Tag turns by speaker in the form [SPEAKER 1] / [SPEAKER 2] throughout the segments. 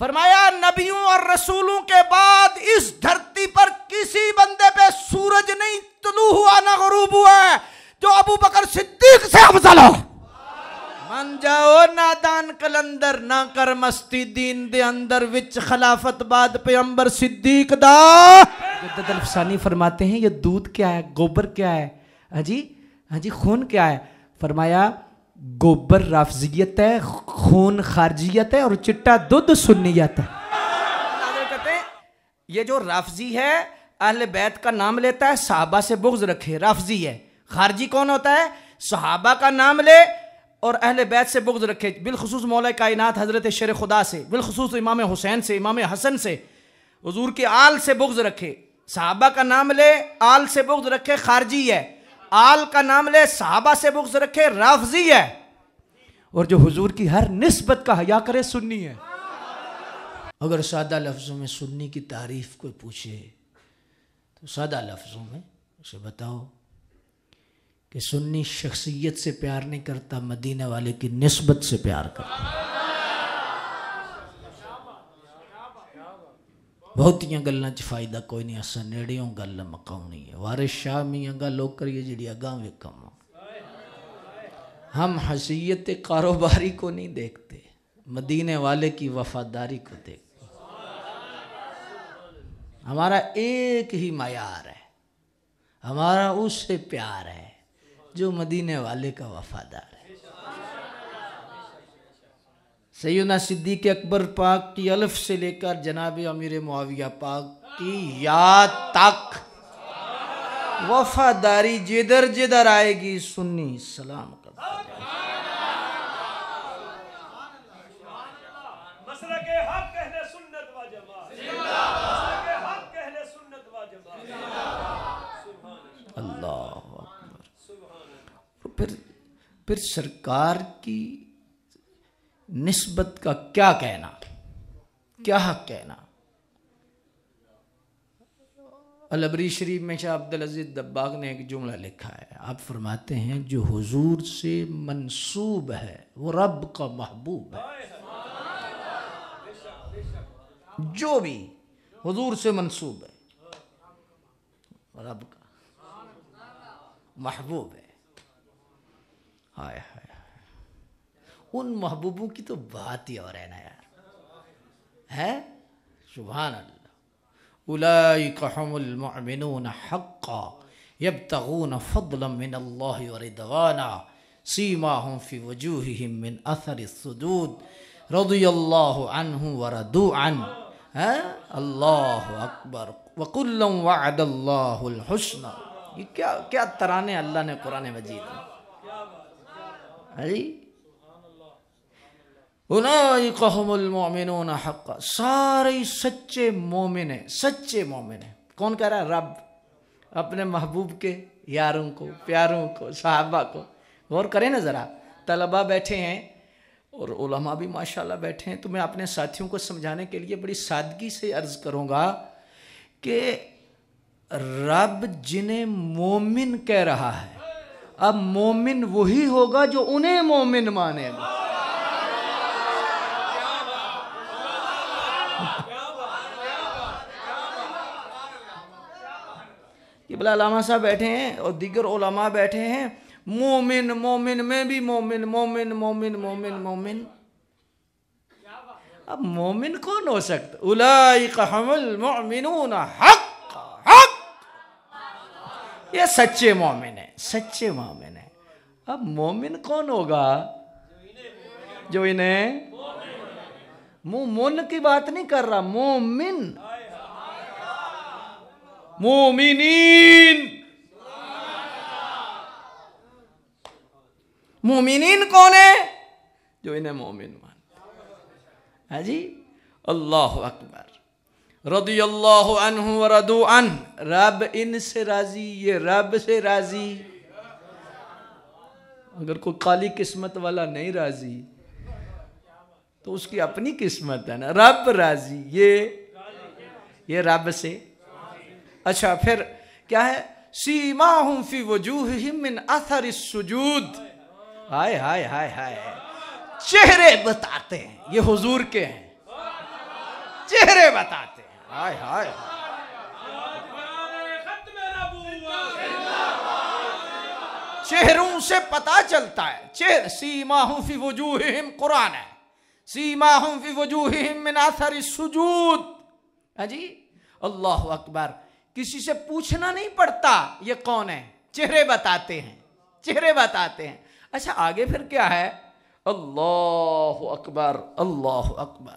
[SPEAKER 1] फरमाया नबियों और रसूलों के बाद इस धरती पर किसी बंदे पे सूरज नहीं तुलू हुआ ना गुरूब हुआ है जो अबू बकर सिद्दीक से अफजल हो। मन जाओ नादान कलंदर ना कर मस्ती दीन दे अंदर विच खिलाफत बाद पैगंबर सिद्दीक दा। जद्दद अल्फसानी फरमाते हैं ये दूध क्या है, गोबर क्या है, हाँ जी खून क्या है? फरमाया गोबर राफजियत है, खून खारजियत है और चिट्टा दूध सुन्नियत है। कहते हैं ये जो राफजी है अहले बैत का नाम लेता है, सहाबा से बुग़्ज़ रखे, राफजी है। खारजी कौन होता है? सहाबा का नाम ले और अहले बैत से बुग़्ज़ रखे, बिलखुसूस मौला कायनात हज़रत शेर खुदा से, बिलखुसूस इमाम हुसैन से, इमाम हसन से, हुजूर के आल से बुग़्ज़ रखे। सहाबा का नाम ले, आल से बुग़्ज़ रखे, खारजी है। आल का नाम ले, सहाबा से बुग़्ज़ रखे, राफजी है। और जो हुजूर की हर निस्बत का हया करे, सुन्नी है। अगर सादा लफ्ज़ों में सुन्नी की तारीफ कोई पूछे तो सादा लफ्ज़ों में उसे बताओ कि सुन्नी शख्सियत से प्यार नहीं करता, मदीने वाले की निस्बत से प्यार करता। बहुतियां गल्लां च फायदा कोई नहीं, असा नेड़ियों गल मकाउनी है। वारिस शाह मियां गल ओ करिए जिहड़ी अगां वेखम। हम हसीयत कारोबारी को नहीं देखते, मदीने वाले की वफादारी को देखते। हमारा एक ही मयार है, हमारा उससे प्यार है जो मदीने वाले का वफादार है। सैयदना सिद्दीक़ अकबर पाक की अल्फ से लेकर जनाब अमीर मुआविया पाक की याद तक वफादारी जिधर जिधर आएगी सुन्नी सलाम करता है। अल्लाह अकबर। फिर सरकार की निस्बत का क्या कहना, क्या कहना? अलबरी शरीफ में शाह अब्दुल अजीज दब्बाग ने एक जुमला लिखा है। आप फरमाते हैं जो हुजूर से मंसूब है वो रब का महबूब है। जो भी हुजूर से मंसूब है रब का महबूब है। हाय हाय, उन महबूबों की तो बात ही और है ना यार, है? सुभान अल्लाह। उलाइका हुमुल मुअमिनून हक्का यब्तगून फदलन मिनल्लाहि व रिदवाना सीमाहुम फी वजूहिहिम मिन अथरिस सुजूद रदियल्लाहु अन्हु व रदू अन्हु। अल्लाहु अकबर। व कुल्लुम वअदल्लाहुल हुस्ना। ये क्या क्या तराने अल्लाह ने कुरान मजीद में। उलाइका हुमुल मुअमिनून हक्का, सारे सच्चे मोमिन है, सच्चे मोमिन है। कौन कह रहा है? रब अपने महबूब के यारों को, प्यारों को, सहाबा को। गौर करें ना ज़रा, तलबा बैठे हैं और उलमा भी माशाल्लाह बैठे हैं। तो मैं अपने साथियों को समझाने के लिए बड़ी सादगी से अर्ज़ करूँगा कि रब जिन्हें मोमिन कह रहा है, अब मोमिन वही होगा जो उन्हें मोमिन मानेगा। किबला अल्लामा साहब बैठे हैं और दीगर उलमा बैठे हैं, मोमिन मोमिन में भी मोमिन मोमिन मोमिन मोमिन मोमिन। अब मोमिन कौन हो सकता? उलाइका हुमुल मुअमिनून हक्का, हक, ये सच्चे मोमिन है, सच्चे मोमिन है। अब मोमिन कौन होगा? जो इन्हें मुन की बात नहीं कर रहा, मोमिन, मोमिनीन। मोमिनीन कौन है? जो इन्हें मोमिन मानते। जी अल्लाहु अकबर। रदियल्लाहु अन्हु व रदू अन्हु। रब इनसे राजी, ये रब से राजी। अगर कोई काली किस्मत वाला नहीं राजी तो उसकी अपनी किस्मत है ना। रब राजी, ये रब से। अच्छा फिर क्या है? सीमाहुम फी वजूहिहिम मिन अथरिस सुजूद। हाय हाय हाय हाय, चेहरे बताते हैं ये हुजूर के हैं। बताते हैं। हाय हाय, चेहरों से पता चलता है। चेहरे सीमाहुम फी वजूहिहिम, कुरान है, सीमाहुम फी वजूहिहिम मिन अथरि सुजूद। जी अल्लाह अकबर, किसी से पूछना नहीं पड़ता ये कौन है, चेहरे बताते हैं, चेहरे बताते हैं। अच्छा आगे फिर क्या है? अल्लाह अकबर, अल्लाह अकबर,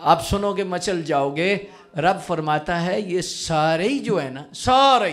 [SPEAKER 1] आप सुनोगे मचल जाओगे। रब फरमाता है ये सारे ही जो है ना, सारे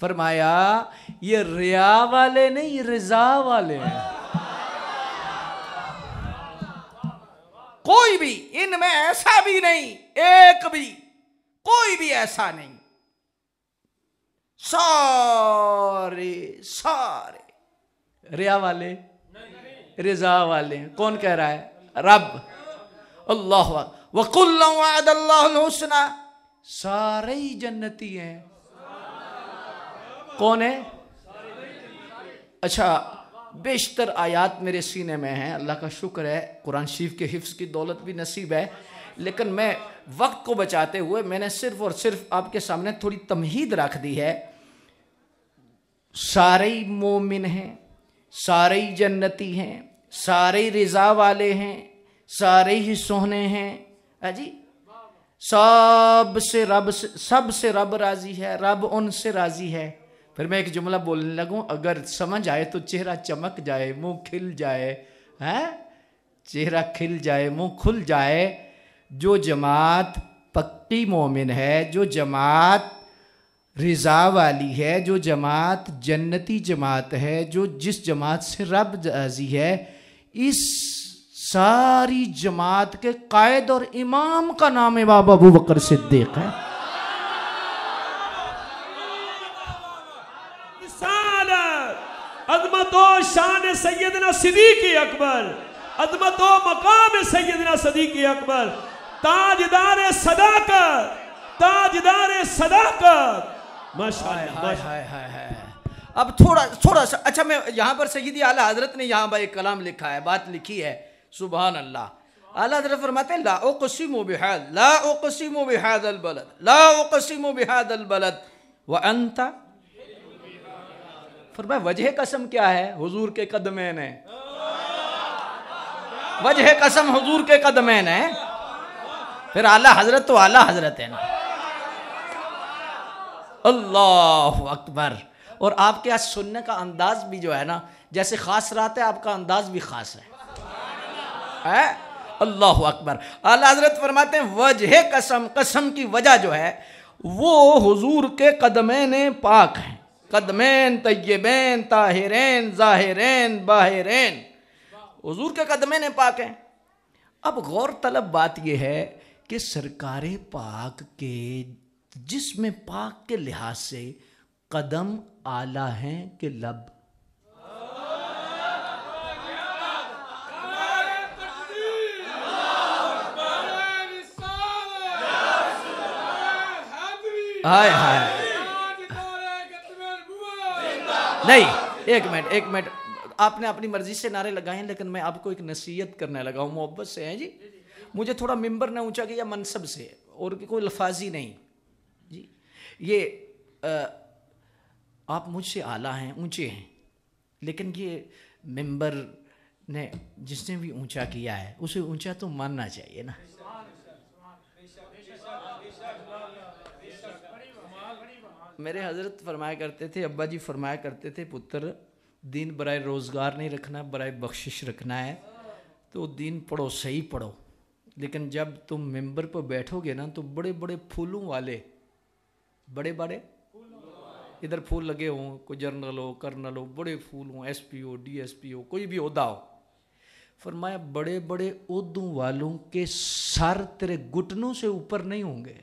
[SPEAKER 1] फरमाया ये रिया वाले नहीं, ये रिजा वाले हैं। कोई भी इनमें ऐसा भी नहीं, एक भी कोई भी ऐसा नहीं, सारे सारे रिया वाले, रिजा वाले। कौन कह रहा है? रब। अल्लाह वकुल्लुन वअदल्लाहुल हुस्ना, सारे ही जन्नती हैं। कौन है? अच्छा बेशतर आयात मेरे सीने में हैं, अल्लाह का शुक्र है, कुरान शरीफ के हिफ्ज़ की दौलत भी नसीब है। लेकिन मैं वक्त को बचाते हुए मैंने सिर्फ और सिर्फ आपके सामने थोड़ी तमहीद रख दी है। सारे ही मोमिन हैं, सारे ही जन्नती हैं, सारे ही रिजा वाले हैं, सारे ही सोहने हैं। जी सबसे रब राजी है, रब उनसे राजी है। फिर मैं एक जुमला बोलने लगूं, अगर समझ आए तो चेहरा चमक जाए, मुंह खिल जाए, हैं? चेहरा खिल जाए, मुंह खुल जाए। जो जमात पक्की मोमिन है, जो जमात रिजा वाली है, जो जमात जन्नती जमात है, जो जिस जमात से रब राजी है, इस सारी जमात के कायद और इमाम का नाम इमाम अबू बकर सिद्दीक है।
[SPEAKER 2] अज़मतो शान सैयदना सिद्दीक़ अकबर, अज़मतो मकाम सैयदना सिद्दीक़ अकबर, ताजदार सदाकत, ताजदार सदाकत। माशाअल्लाह।
[SPEAKER 1] अब थोड़ा सा अच्छा, मैं यहाँ पर सैयदी आला हजरत ने यहाँ पर एक कलाम लिखा है, बात लिखी है, सुभान अल्लाह। आला हजरत फरमाते हैं ला उक़सिमु बिहाज़ल बलद, ला उक़सिमु बिहाज़ल बलद व अंता। फरमाया वजह कसम क्या है? हुजूर के कदमैन है, वजह कसम हुजूर के कदमैन है। फिर आला हजरत तो आला हजरत है ना। अल्लाह अकबर। और आपके आज सुनने का अंदाज भी जो है ना, जैसे खास रात है, आपका अंदाज भी खास है? अल्लाह अकबर। आला हजरत फरमाते हैं वजह कसम, कसम की वजह जो है वो हुजूर के कदमैन पाक हैं, कदमैन तय्यबैन ताहिरैन ज़ाहिरैन बाहिरैन, हुजूर के कदमैन पाक हैं। अब गौर तलब बात यह है कि सरकारे पाक के जिस्म पाक के लिहाज से कदम आला हैं कि लब? हाय हाय, नहीं एक मिनट, आपने अपनी मर्जी से नारे लगाए, लेकिन मैं आपको एक नसीहत करने लगा हूँ, मोहब्बत से है जी। मुझे थोड़ा मिंबर ने ऊंचा किया मनसब से, और कोई लफाजी नहीं जी। ये आप मुझसे आला हैं, ऊंचे हैं, लेकिन ये मिंबर ने जिसने भी ऊंचा किया है उसे ऊंचा तो मानना चाहिए ना। मेरे हजरत फरमाया करते थे, अब्बा जी फरमाया करते थे, पुत्र दीन बराए रोज़गार नहीं रखना, बराए बख्शिश रखना है। तो दीन पढ़ो, सही पढ़ो, लेकिन जब तुम मेंबर पर बैठोगे ना तो बड़े बड़े फूलों वाले, बड़े बड़े इधर फूल लगे हों, कोई जनरल हो, कर्नल हो, बड़े फूल हों, SP हो, DSP हो, कोई भी ओहदा हो, फरमाया बड़े बड़े ओहदों वालों के सर तेरे घुटनों से ऊपर नहीं होंगे।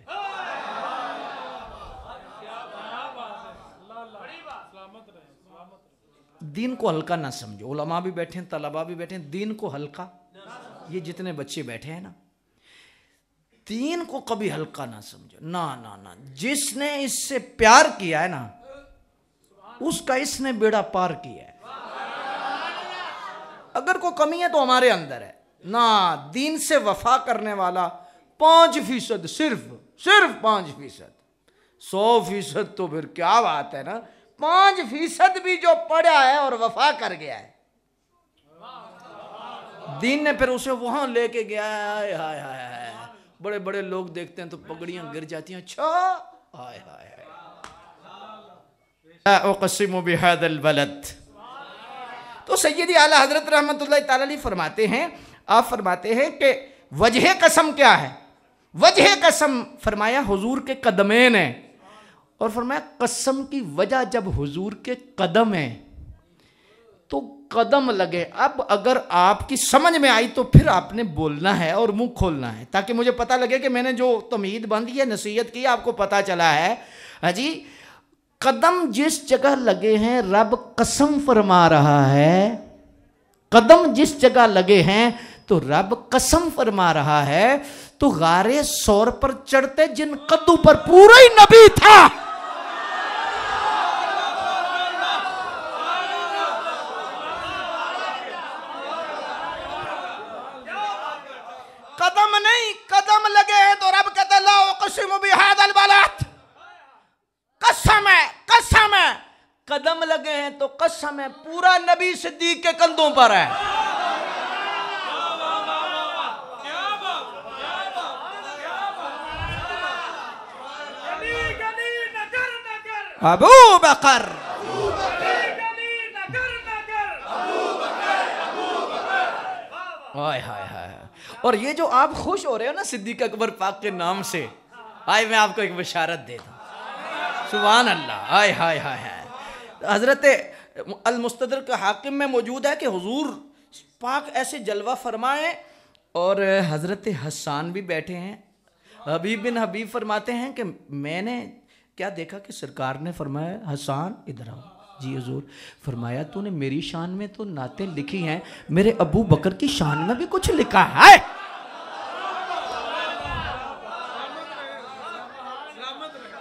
[SPEAKER 1] दीन को हल्का ना समझो। उलमा भी बैठे हैं, तलबा भी बैठे हैं, दीन को हल्का, ये जितने बच्चे बैठे हैं ना, दीन को कभी हल्का ना समझो, ना ना ना। जिसने इससे प्यार किया है ना, उसका इसने बेड़ा पार किया है। अगर कोई कमी है तो हमारे अंदर है ना। दीन से वफा करने वाला 5%, सिर्फ 5%, 100% तो फिर क्या बात है ना। 5% भी जो पढ़ा है और वफा कर गया है, दीन ने फिर उसे वहां लेके गया है। हाय हाय हाय, बड़े बड़े लोग देखते हैं तो पगड़ियां गिर जाती हैं। अच्छा हाय हाय हाय, उक़सिमु बिहादल बलद। तो सैयदी आला हजरत रहमतुल्लाह तआला अलैह फरमाते हैं, आप फरमाते हैं कि वजह कसम क्या है। वजह कसम फरमाया हुजूर के कदमैन है, और फरमाया कसम की वजह जब हुजूर के कदम है तो कदम लगे। अब अगर आपकी समझ में आई तो फिर आपने बोलना है और मुंह खोलना है, ताकि मुझे पता लगे कि मैंने जो तमीद बांधी है, नसीहत की, आपको पता चला है। हाजी, कदम जिस जगह लगे हैं रब कसम फरमा रहा है। कदम जिस जगह लगे हैं तो रब कसम फरमा रहा है। तो गारे सौर पर चढ़ते जिन कद्दू पर पूरा ही नबी था, कदम नहीं कदम लगे हैं तो रब कहता ला उक़सिमु बिहादल बलद। कसम है, कसम है। कदम लगे हैं तो कसम है, पूरा नबी सिद्दीक के कंधों पर है। अबू बकर, हाय हाय हाय। और ये जो आप खुश हो रहे हो ना सिद्दीक अकबर पाक के नाम से, आए मैं आपको एक बशारत दे दूं। सुभान अल्लाह, हाय हाय हाय हाय। हजरत अल मुस्तदरक हाकिम में मौजूद है कि हुजूर पाक ऐसे जलवा फरमाए और हजरत हसन भी बैठे हैं। हबीब बिन हबीब फरमाते हैं कि मैंने क्या देखा कि सरकार ने फरमाया हसन इधर आओ। जी हुजूर। फरमाया तूने मेरी शान में तो नाते लिखी हैं, मेरे अबू बकर की शान में भी कुछ लिखा है।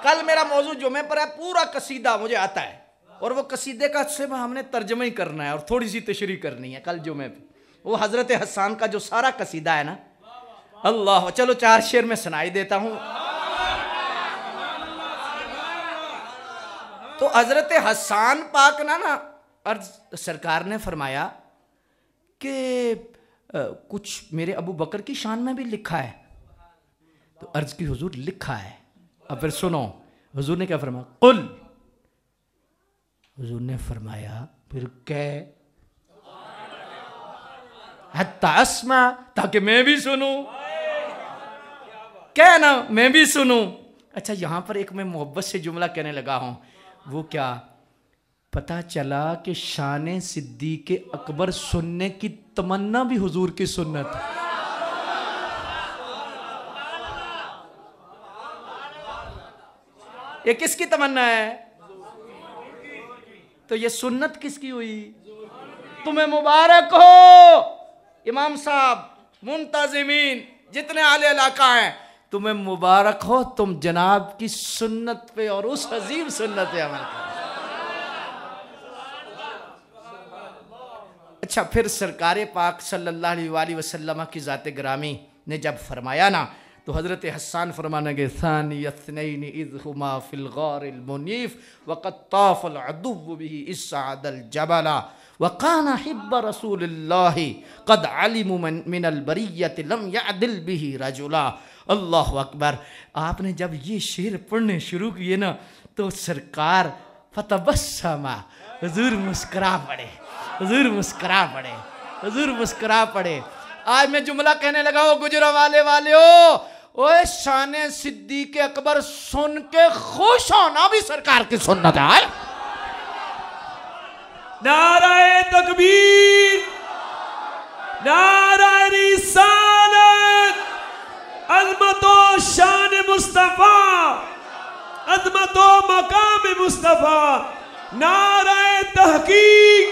[SPEAKER 1] कल मेरा मौजू जुमे पर है, पूरा कसीदा मुझे आता है और वो कसीदे का सिर्फ हमने तर्जमा ही करना है और थोड़ी सी तशरीह करनी है कल जुमे पे। वो हजरत हसन का जो सारा कसीदा है ना, अल्लाह, चलो 4 शेर में सुनाई देता हूं। तो हजरत हसन पाक ना अर्ज सरकार ने फरमाया कि कुछ मेरे अबू बकर की शान में भी लिखा है। तो अर्ज की हुजूर लिखा है। अब फिर सुनो हुजूर ने क्या फरमाया, कुल। हुजूर ने फरमाया फिर कह हत्ता अस्मा, ताकि मैं भी सुनूं। क्या ना मैं भी सुनूं। अच्छा, यहां पर एक मैं मोहब्बत से जुमला कहने लगा हूं। वो क्या, पता चला कि शान सिद्दीक अकबर सुनने की तमन्ना भी हुजूर की सुन्नत है। ये किसकी तमन्ना है? तो ये सुन्नत किसकी हुई? तुम्हें मुबारक हो इमाम साहब, मुंतजिमीन, जितने आले इलाका हैं, तुम्हें मुबारक हो, तुम जनाब की सुन्नत पे और उस अजीम सुन्नत पे अमल करो। अच्छा, फिर सरकार पाक सल्लल्लाहु अलैहि वसल्लम की ज़ात ग्रामी ने जब फरमाया ना, तो हज़रत हसन फरमाने के सानी यस्नैनी इज़ हुमा फिल गारिल मुनीफ वक़द ताफ़ल अदुव्वु बिही इस्सादल जबला वकाना हिब्ब रसूलिल्लाहि क़द अलिमु मिनल बरिय्यति लम यअदिल बिही रजुला। अल्लाह अकबर। आपने जब ये शेर पढ़ने शुरू किए ना तो सरकार फतबस्समा, हुजूर मुस्कुरा पड़े, हुजूर मुस्कुरा पड़े, हुजूर मुस्कुरा पड़े। आज मैं जुमला कहने लगा, हो गुजरा वाले हो, ओए शान सिद्दीक अकबर सुन के खुश होना भी सरकार की सुन्नत है।
[SPEAKER 2] नाराए तकबीर, नाराए रिसालत, अज़मतो शान मुस्तफ़ा, अज़मतो मकाम मुस्तफ़ा, नाराए तहकीक,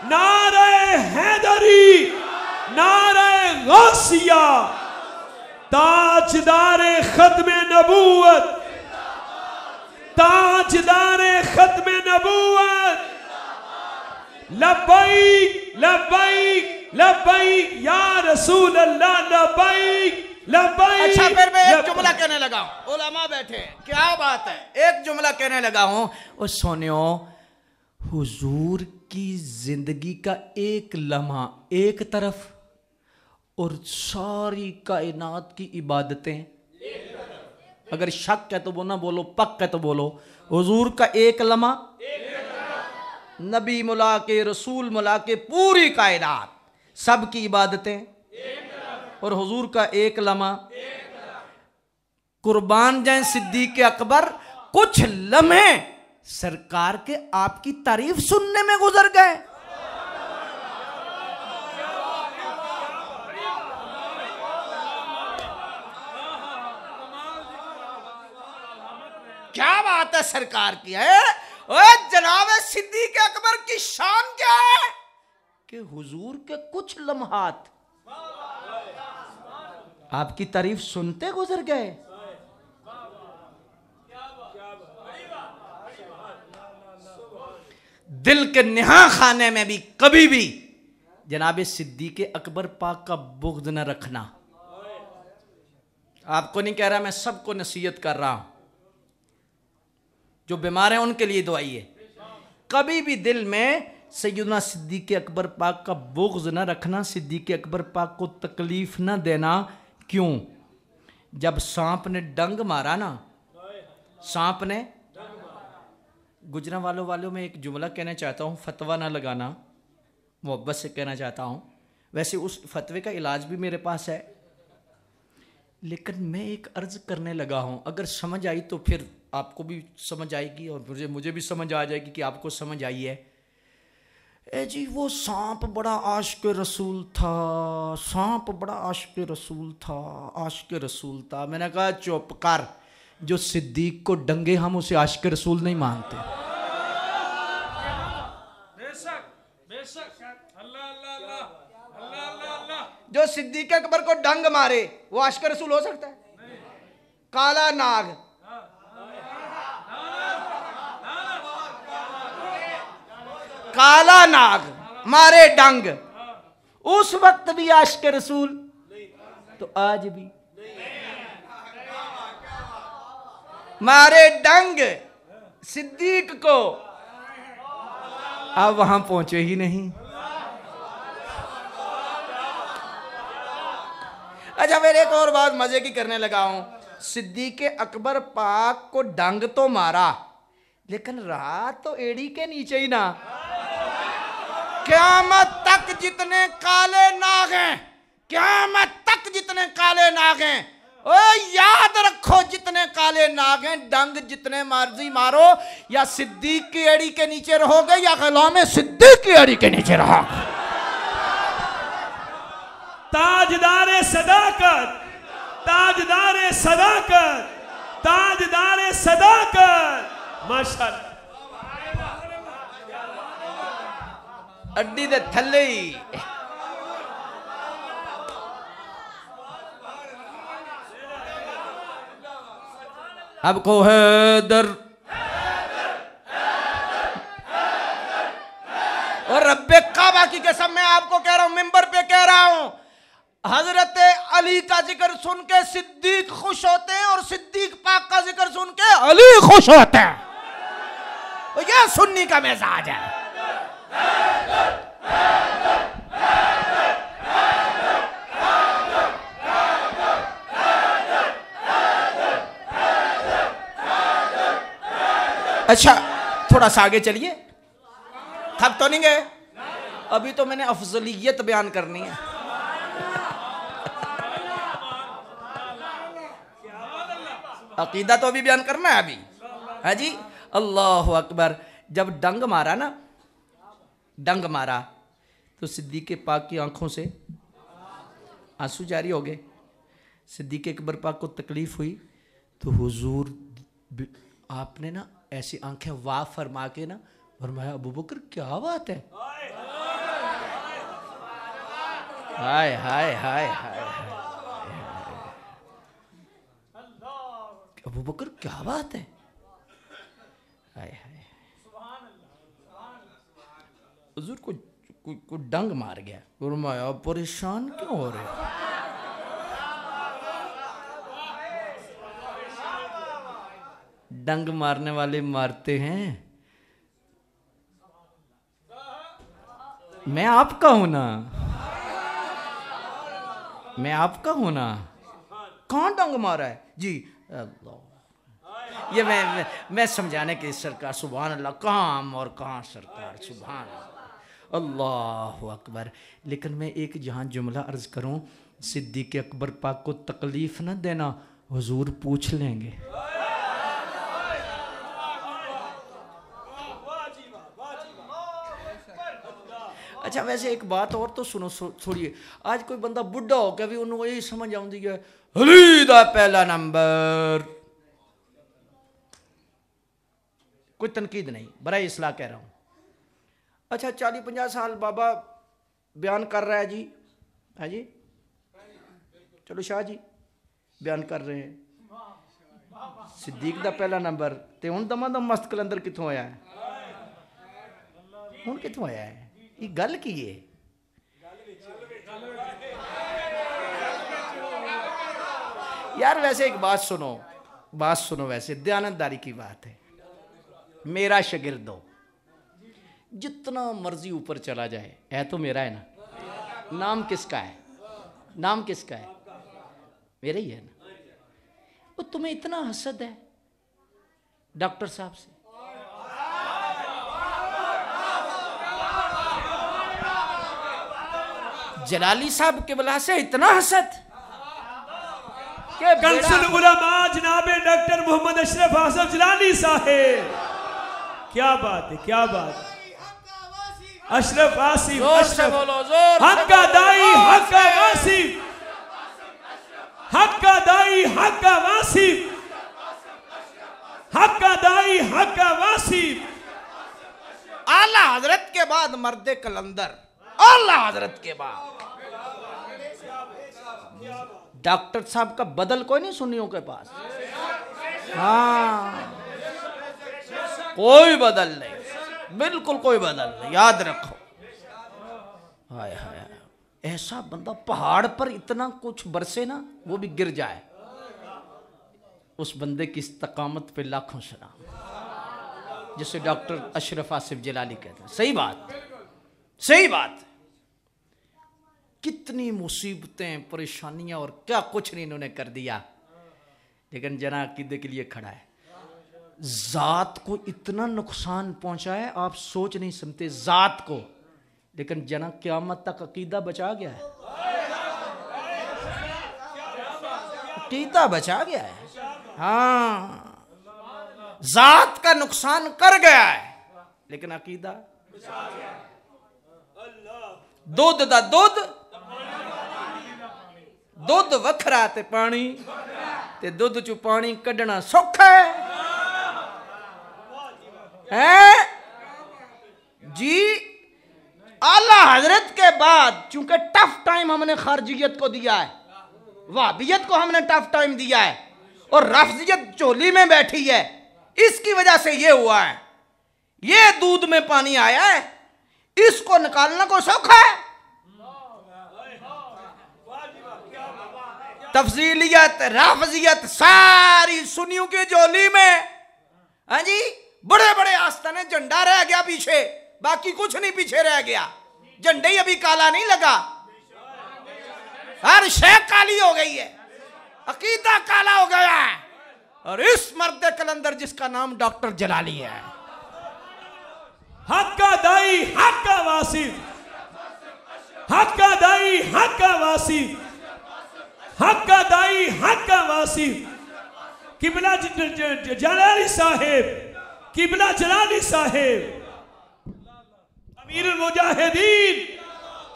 [SPEAKER 2] नाराए हैदरी, नाराए गौसिया, ताजदारे खत्मे नबूवत, ताजदारे खत्मे नबूवत, लब्बैक लब्बैक लब्बैक या रसूल अल्लाह, लब्बैक लब्बैक।
[SPEAKER 1] अच्छा, फिर मैं एक जुमला कहने लगा हूं, उलमा बैठे, क्या बात है, एक जुमला कहने लगा हूं। और सोनियो, हुजूर की जिंदगी का एक लम्हा एक तरफ और सारी कायनात की इबादतें, अगर शक है तो वो ना बोलो, पक है तो बोलो। हुजूर का एक लम्हा, नबी मुला के, रसूल मुला के, पूरी कायनात सबकी इबादतें, और हुजूर का एक लम्हा। कुर्बान जाए सिद्दीक अकबर, कुछ लम्हे सरकार के आपकी तारीफ सुनने में गुजर गए। क्या बात है सरकार की है। ओए जनाब सिद्दीक अकबर की शान क्या है कि हुजूर के कुछ लम्हात आपकी तारीफ सुनते गुजर गए। दिल के निहा खाने में भी कभी भी जनाब सिद्दीक अकबर पाक का बुग़्ज़ न रखना। आपको नहीं कह रहा, मैं सबको नसीहत कर रहा हूं, जो बीमार हैं उनके लिए दुआई है। कभी भी दिल में सैयदना सिद्दीक अकबर पाक का बुग़्ज़ न रखना, सिद्दीक अकबर पाक को तकलीफ न देना। क्यों? जब सांप ने डंग मारा ना, सांप ने, गुजरा वालों में एक जुमला कहना चाहता हूँ, फतवा ना लगाना, मोहब्बत से कहना चाहता हूँ। वैसे उस फतवे का इलाज भी मेरे पास है, लेकिन मैं एक अर्ज करने लगा हूँ, अगर समझ आई तो फिर आपको भी समझ आएगी और मुझे भी समझ आ जाएगी कि आपको समझ आई है। ए जी, वो सांप बड़ा आशिक रसूल था, सांप बड़ा आशिक रसूल था, आशिक रसूल था। मैंने कहा चुप कर, जो सिद्दीक को डंगे हम उसे आशिक रसूल नहीं मानते। जो सिद्दीक अकबर को डंग मारे वो आशिक रसूल हो सकता है? काला नाग, काला नाग मारे डंग, उस वक्त भी आशिक रसूल, तो आज भी मारे डंग सिद्दीक को, अब वहां पहुंचे ही नहीं। अच्छा, फिर एक और बात मजे की करने लगा हूं। सिद्दीक अकबर पाक को डंग तो मारा, लेकिन रात तो एड़ी के नीचे ही ना। क़यामत तक जितने काले नाग हैं, क़यामत तक जितने काले नाग हैं, ओ याद रखो, जितने काले नाग हैं, डंग जितने मर्जी मारो, या सिद्दीक की एड़ी के नीचे रहोगे या गुलाम सिद्दीक की एड़ी के नीचे रहोगे।
[SPEAKER 2] ताजदारे सदाकत, ताजदारे सदाकत, ताजदारे सदाकत, माशाअल्लाह।
[SPEAKER 1] अड्डी दे थल्ले ही अब को हैदर और रब्बे काबा की कसम मैं आपको कह रहा हूं, मिंबर पे कह रहा हूं, हजरत अली का जिक्र सुन के सिद्दीक खुश होते हैं और सिद्दीक पाक का जिक्र सुन के अली खुश होते हैं। तो यह सुन्नी का मिजाज है। अच्छा, थोड़ा सा आगे चलिए, थक तो नहीं गए? अभी तो मैंने अफजलियत बयान करनी है। अकीदा तो अभी बयान करना है अभी। है जी, अल्लाह अकबर। जब डंग मारा ना, डंग मारा तो सिद्दीक पाक की आंखों से आंसू जारी हो गए। सिद्दीक अकबर पाक को तकलीफ हुई तो हुजूर आपने ना ऐसी आंखें वाह फरमा के ना फरमाया, अबू बकर क्या बात है, हाय हाय हाय हाय, अबू बकर क्या बात है, हाय हाय। हुजूर को डंग मार गया। फरमाया परेशान क्यों हो रहे हो? डंग मारने वाले मारते हैं, मैं आपका हूं ना, मैं आपका हूं ना। कहां डंग मारा है जी? अल्लाह, ये मैं समझाने के सरकार सुभान अल्लाह, कहां हम और कहां सरकार, सुभान अल्लाह अकबर। लेकिन मैं एक जहां जुमला अर्ज करूं, सिद्दीक़ अकबर पाक को तकलीफ न देना, हुजूर पूछ लेंगे। अच्छा वैसे एक बात और तो सुनो, छोड़िए। आज कोई बंदा बुढ़ा हो के भी उन्होंने यही समझ आती है अली दा पहला नंबर। कोई तनकीद नहीं, बराए इस्लाह कह रहा हूं। अच्छा 40-50 साल बाबा बयान कर रहा है जी, है जी, चलो शाह जी बयान कर रहे हैं सिद्दीक दा पहला नंबर, ते हुण दमादम मस्त कलंदर कित्थों आया है? हुण कित्थों आया है? ये गल की है? यार वैसे एक बात सुनो, वैसे दयानतदारी की बात है। मेरा शागिर्द हो, जितना मर्जी ऊपर चला जाए, है तो मेरा है ना। नाम किसका है? नाम किसका है? मेरा ही है ना। वो तुम्हें इतना हसद है डॉक्टर साहब से? जलाली साहब के बला से इतना हसद के
[SPEAKER 2] कंसुल उलमा जनाबे डॉक्टर मोहम्मद अशरफ आसिफ जलाली साहेब, क्या बात है, क्या बात है। अशरफ आसिफ, अशरफ हक्का दाई हक्का वासिफ, हक्का दाई हक्का वासिफ, हक्का दाई हक्का वासिफ।
[SPEAKER 1] आला हजरत के बाद मर्दे कलंदर, आला हजरत के बाद डॉक्टर साहब का बदल कोई नहीं सुन्नियों के पास। हाँ कोई बदल नहीं, बिल्कुल कोई बदल नहीं, याद रखो। हाय हाय, ऐसा बंदा पहाड़ पर इतना कुछ बरसे ना, वो भी गिर जाए, उस बंदे की इस्तकामत पे लाखों सलाम, जिसे डॉक्टर अशरफ आसिफ जलाली कहते हैं। सही बात, सही बात। कितनी मुसीबतें, परेशानियां और क्या कुछ नहीं इन्होंने कर दिया, लेकिन जना अकीदे के लिए खड़ा है। जात को इतना नुकसान पहुंचा है आप सोच नहीं सकते, जात को, लेकिन जना क़यामत तक अकीदा बचा गया है, अकीदा बचा गया है। हाँ जात का नुकसान कर गया है, लेकिन अकीदा। दुध दा दुध, दुध वखरा ते पानी, ते दुध चू पानी कढ़ना सौखा है जी। आला हजरत के बाद चूंकि टफ टाइम हमने खारजियत को दिया है, वहाबियत को हमने टफ टाइम दिया है, और रफजियत चोली में बैठी है, इसकी वजह से ये हुआ है। ये दूध में पानी आया है, इसको निकालना को सौखा है। तफजीलियत रफजियत सारी सुन्नियों की झोली में, हाँ जी, बड़े बड़े आस्थाने, झंडा रह गया पीछे, बाकी कुछ नहीं पीछे रह गया। झंडे ही अभी काला नहीं लगा, हर शय काली हो गई है, अकीदा काला हो गया है। और इस मर्द कलंदर जिसका नाम डॉक्टर जलाली है,
[SPEAKER 2] हक्का दाई हक्का वासिफ, हक्का दाई हक्का वासिफ, हक्का दाई हक्का वासिफ, किबला जलाली साहेब, किबला जलाली साहेब, अमीरुल मुजाहिदीन,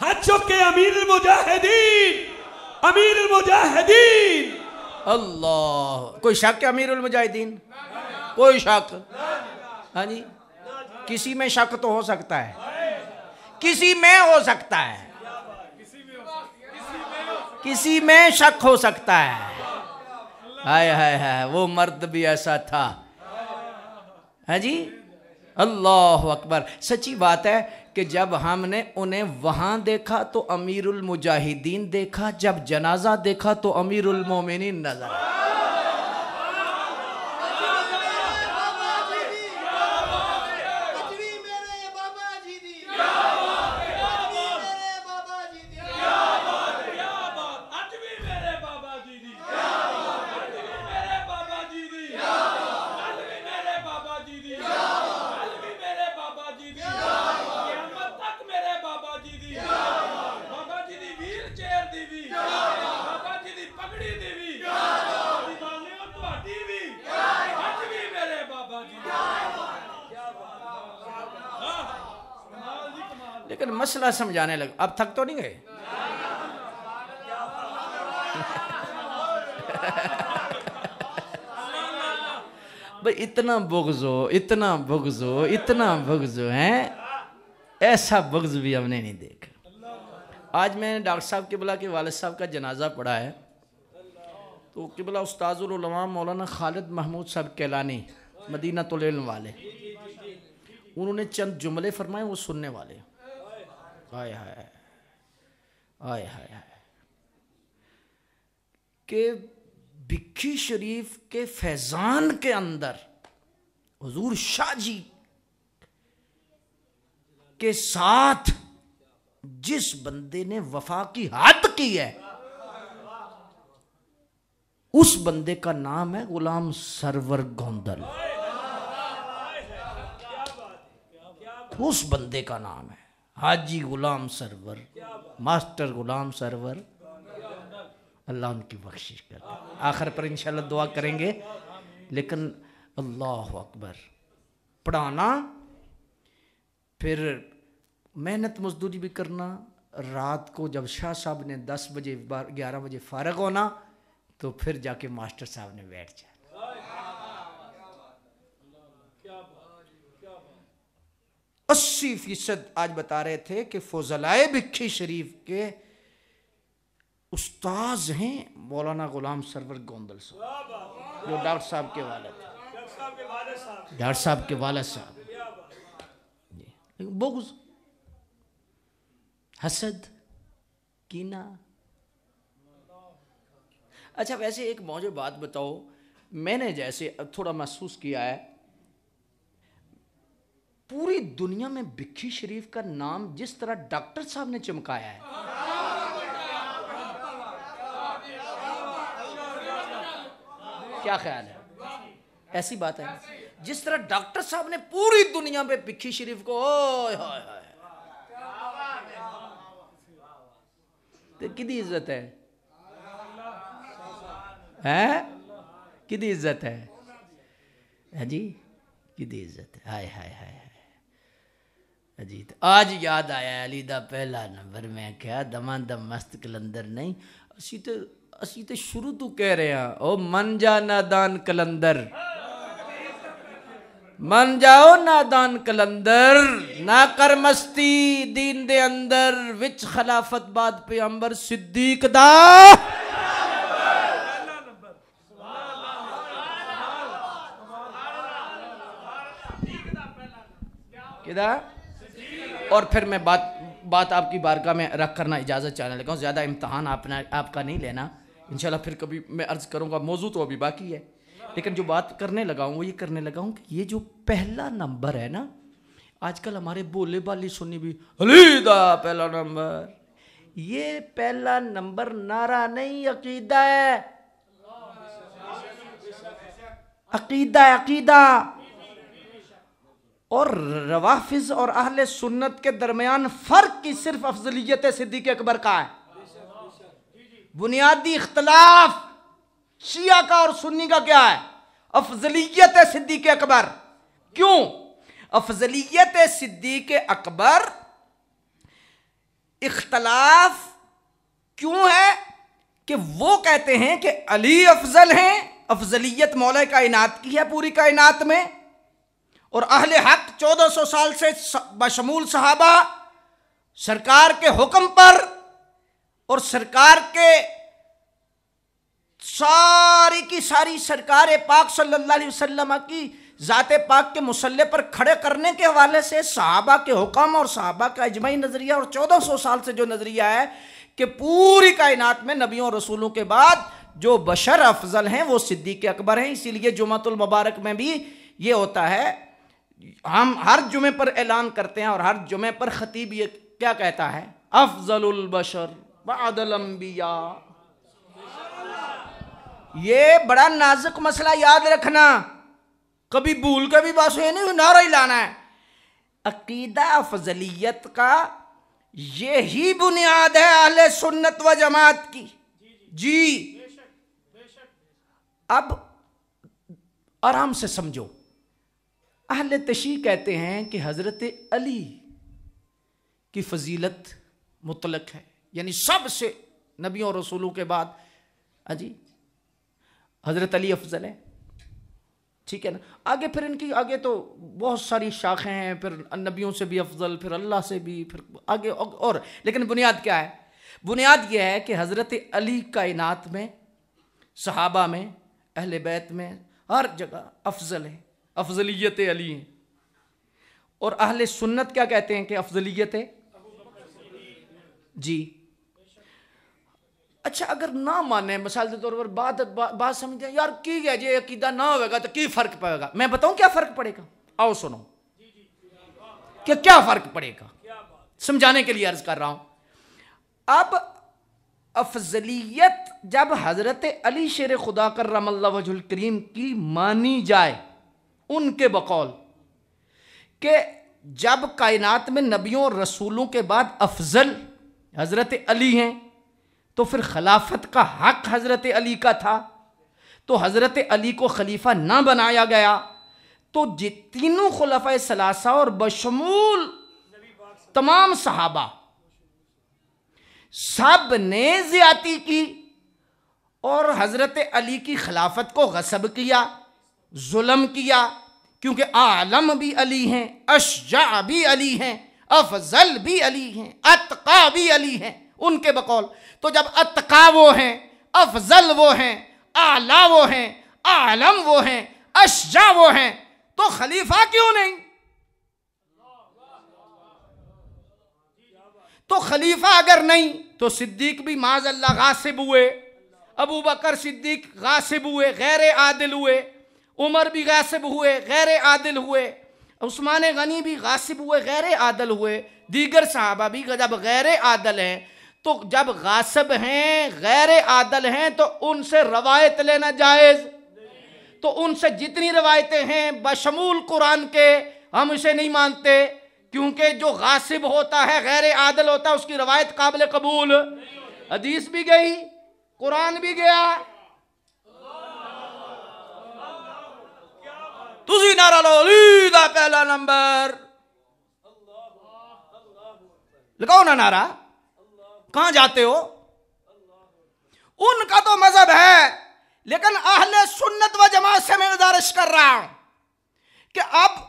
[SPEAKER 2] हाथ चुक के अमीरुल मुजाहिदीन, अमीरुल मुजाहिदीन।
[SPEAKER 1] अल्लाह, कोई शक है अमीरुल मुजाहिदीन? कोई शक? हाँ जी, किसी में शक तो हो सकता है, किसी में हो सकता है, किसी में शक हो सकता है। हाय हाय हाय, वो मर्द भी ऐसा था, है जी, अल्लाह अकबर। सच्ची बात है कि जब हमने उन्हें वहां देखा तो अमीरुल मुजाहिदीन देखा, जब जनाजा देखा तो अमीरुल मोमिनीन नजर आया। लेकिन मसला समझाने लगा। अब थक तो नहीं गए? भाई इतना बुग़्ज़ हो, इतना बुग़्ज़ हो, इतना बुग़्ज़ है, ऐसा बुग़्ज़ भी हमने नहीं देखा। आज मैंने डॉक्टर साहब किबला के वालिद साहब का जनाजा पढ़ा है, तो किबला उस्ताजुल उलमा मौलाना खालिद महमूद साहब कैलानी मदीनातुल इल्म वाले, उन्होंने चंद जुमले फरमाए, वो सुनने वाले। आय हाय आय हाय हाय के भिक्खी शरीफ के फैजान के अंदर हुजूर शाह जी के साथ जिस बंदे ने वफा की हद की है, उस बंदे का नाम है गुलाम सरवर गोंदल। उस बंदे का नाम है हाजी गुलाम सरवर, मास्टर गुलाम सरवर। अल्लाह उनकी बख्शिश कर। आखिर पर इंशाल्लाह दुआ करेंगे। लेकिन अल्लाह अकबर, पढ़ाना, फिर मेहनत मजदूरी भी करना, रात को जब शाह साहब ने 10 बजे 11 बजे फारग होना तो फिर जाके मास्टर साहब ने बैठ जाए। 80% आज बता रहे थे कि फौजलाए भिक्खी शरीफ के उस्ताज हैं मौलाना गुलाम सरवर गोंदल साहब, जो डॉक्टर साहब के वालिद थे, डॉक्टर साहब के वालिद साहब। बुग़्ज़, हसद, कीना। अच्छा वैसे एक मुझे बात बताओ, मैंने जैसे थोड़ा महसूस किया है, पूरी दुनिया में भिक्खी शरीफ का नाम जिस तरह डॉक्टर साहब ने चमकाया है, क्या ख्याल है? ऐसी बात है जिस तरह डॉक्टर साहब ने पूरी दुनिया में भिक्खी शरीफ को तो किदी इज्जत है किदी इज्जत है जी, किदी इज्जत है। हाय हाय हाय जी। तो आज याद आया अली दा पहला नंबर में क्या दमादम मस्त कलंदर नहीं, असी तो शुरू तो कह रहे हैं ओ मन जा नादान कलंदर, मन जाओ नादान कलंदर, ना कर मस्ती दीन दे अंदर, विच खिलाफत बाद पे अंबर सिद्दीक दा किदा। और फिर मैं बात आपकी बारगाह में रख करना इजाज़त चाहने लगा हूँ। ज़्यादा इम्तहान आपका नहीं लेना, इंशाल्लाह फिर कभी मैं अर्ज़ करूँगा। मौजू तो अभी बाकी है, लेकिन जो बात करने लगा हूँ वो ये करने लगा हूँ कि ये जो पहला नंबर है ना, आजकल हमारे बोले बाली सुन्नी भी अली दा पहला नंबर, ये पहला नंबर नारा नहीं, अकीदा है, अकीदा अकीदा। और रवाफिज और अहले सुन्नत के दरमियान फर्क की सिर्फ अफजलियत सिद्दीक़ अकबर का है। बुनियादी इख्तलाफ शिया का और सुन्नी का क्या है? अफजलियत सिद्दीक़ अकबर। क्यों अफजलियत सिद्दीक़ अकबर? इख्तलाफ क्यों है कि वो कहते हैं कि अली अफजल हैं, अफजलियत मौला कायनात की है पूरी कायनात में, और अहले हक 1400 साल से बशमूल सहाबा सरकार के हुक्म पर और सरकार के सारी की सारी सरकार पाक सल्लल्लाहु अलैहि वसल्लम की ज़ाते पाक के मुसल्ले पर खड़े करने के हवाले से सहाबा के हुक्म और सहाबा का इजमाई नज़रिया और 1400 साल से जो नज़रिया है कि पूरी कायनात में नबियों और रसूलों के बाद जो बशर अफजल हैं वो सिद्दीक़ अकबर हैं। इसीलिए जुमातुल मुबारक में भी ये होता है, हम हर जुमे पर ऐलान करते हैं और हर जुमे पर खतीब ये क्या कहता है, अफजलुल बशर बअदल अंबिया। ये बड़ा नाजुक मसला, याद रखना, कभी भूल के भी बस ये नहीं नारा ही लाना है। अकीदा अफजलियत का यही बुनियाद है अहले सुन्नत व जमात की। जी अब आराम से समझो, अहले तशी कहते हैं कि हजरत अली की फजीलत मुतलक है, यानी सबसे नबियों और रसूलों के बाद अजी हजरत अली अफजल है, ठीक है ना। आगे फिर इनकी आगे तो बहुत सारी शाखें हैं, फिर नबियों से भी अफजल, फिर अल्लाह से भी, फिर आगे और, लेकिन बुनियाद क्या है? बुनियाद यह है कि हजरत अली कायनात में, सहाबा में, अहले बैत में, हर जगह अफजल है, अफजलियत अली है। और अहले सुन्नत क्या कहते हैं कि अफजलियत है जी। अच्छा, अगर ना माने, मिसाल के तौर पर बात समझे यार की है जे अकीदा ना होगा तो की फर्क पड़ेगा? मैं बताऊं क्या फर्क पड़ेगा, आओ सुनो कि क्या फर्क पड़ेगा, समझाने के लिए अर्ज कर रहा हूं। अब अफजलियत जब हजरत अली शेर खुदा कर्रमल्लाहु वजहुल करीम की मानी जाए, उनके बकौल कि जब कायनात में नबियों और रसूलों के बाद अफजल हजरत अली हैं, तो फिर खिलाफत का हक हजरत अली का था, तो हजरत अली को खलीफा ना बनाया गया, तो तीनों खुलफाए सलासा और बशमूल तमाम सहाबा सब ने ज्यादती की और हजरत अली की खिलाफत को गसब किया, जुल्म किया, क्योंकि आलम भी अली हैं, अशजा भी अली हैं, अफजल भी अली हैं, अतका भी अली हैं उनके बकौल। तो जब अतका वो हैं, अफजल वो हैं, आला वो हैं, आलम वो हैं, अशजा वो हैं, तो खलीफा क्यों नहीं? तो खलीफा अगर नहीं तो सिद्दीक भी माज अल्लाह गासिब हुए, अबू बकर सिद्दीक गासिब हुए, गैर आदिल हुए, उमर भी गासिब हुए, गैर आदिल हुए, उस्मान गनी भी गासिब हुए, गैर आदिल हुए, दीगर सहाबा भी जब गैर आदिल हैं, तो जब गासिब हैं, गैर आदिल हैं, तो उनसे रवायत लेना जायज़, तो उनसे जितनी रवायतें हैं बशमूल कुरान के, हम इसे नहीं मानते, क्योंकि जो गासिब होता है, गैर आदिल होता है, उसकी रवायत काबिल कबूल। हदीस भी गई, कुरान भी गया। तुझी नारा लो, अली दा पहला नंबर लगाओ ना नारा, कहां जाते हो? उनका तो मजहब है, लेकिन अहले सुन्नत व जमात से मैं गुजारिश कर रहा हूं कि अब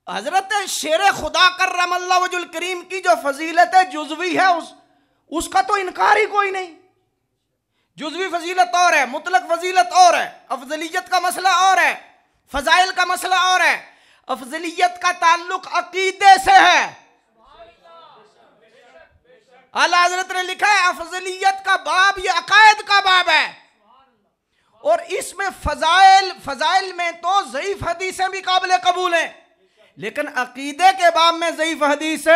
[SPEAKER 1] हजरत शेर खुदा कर्रमल्लाहु वजहुल करीम की जो फजीलत जुज़वी है, उसका तो इनकार ही कोई नहीं। जुज़वी फजीलत और है, मुतलक फजीलत और है, अफजलियत का मसला और है, फजाइल का मसला और है। अफजलियत का ताल्लुक अकीदे से है। आला हजरत ने लिखा है अफजलियत का बाब ये अकायद का बाब है, और इसमें फजाइल में तो ज़ईफ हदीसें भी काबिल कबूल हैं, लेकिन अकीदे के बाब में ज़ईफ हदीस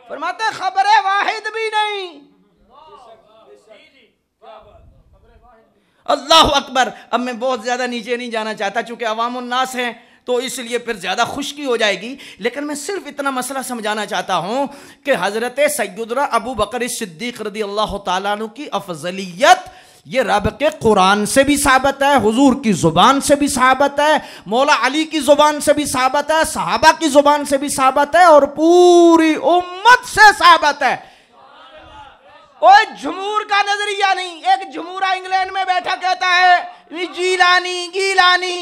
[SPEAKER 1] फरमाते खबर वाहिद भी नहीं। अल्लाह अकबर। अब मैं बहुत ज़्यादा नीचे नहीं जाना चाहता, चूँकि अवामुन नास हैं तो इसलिए फिर ज़्यादा खुशकी हो जाएगी, लेकिन मैं सिर्फ इतना मसला समझाना चाहता हूँ कि हज़रत सैयदना अबू बकर सिद्दीक़ रज़ी अल्लाह ताला अन्हु की अफजलियत ये रब के कुरान से भी साबित है, हुजूर की ज़ुबान से भी साबित है, मौला अली की ज़ुबान से भी साबित है, सहाबा की ज़ुबान से भी साबित है, और पूरी उम्मत से साबित है। कोई जमूर का नजरिया नहीं। एक जमूरा इंग्लैंड में बैठा कहता है जीलानी गीलानी,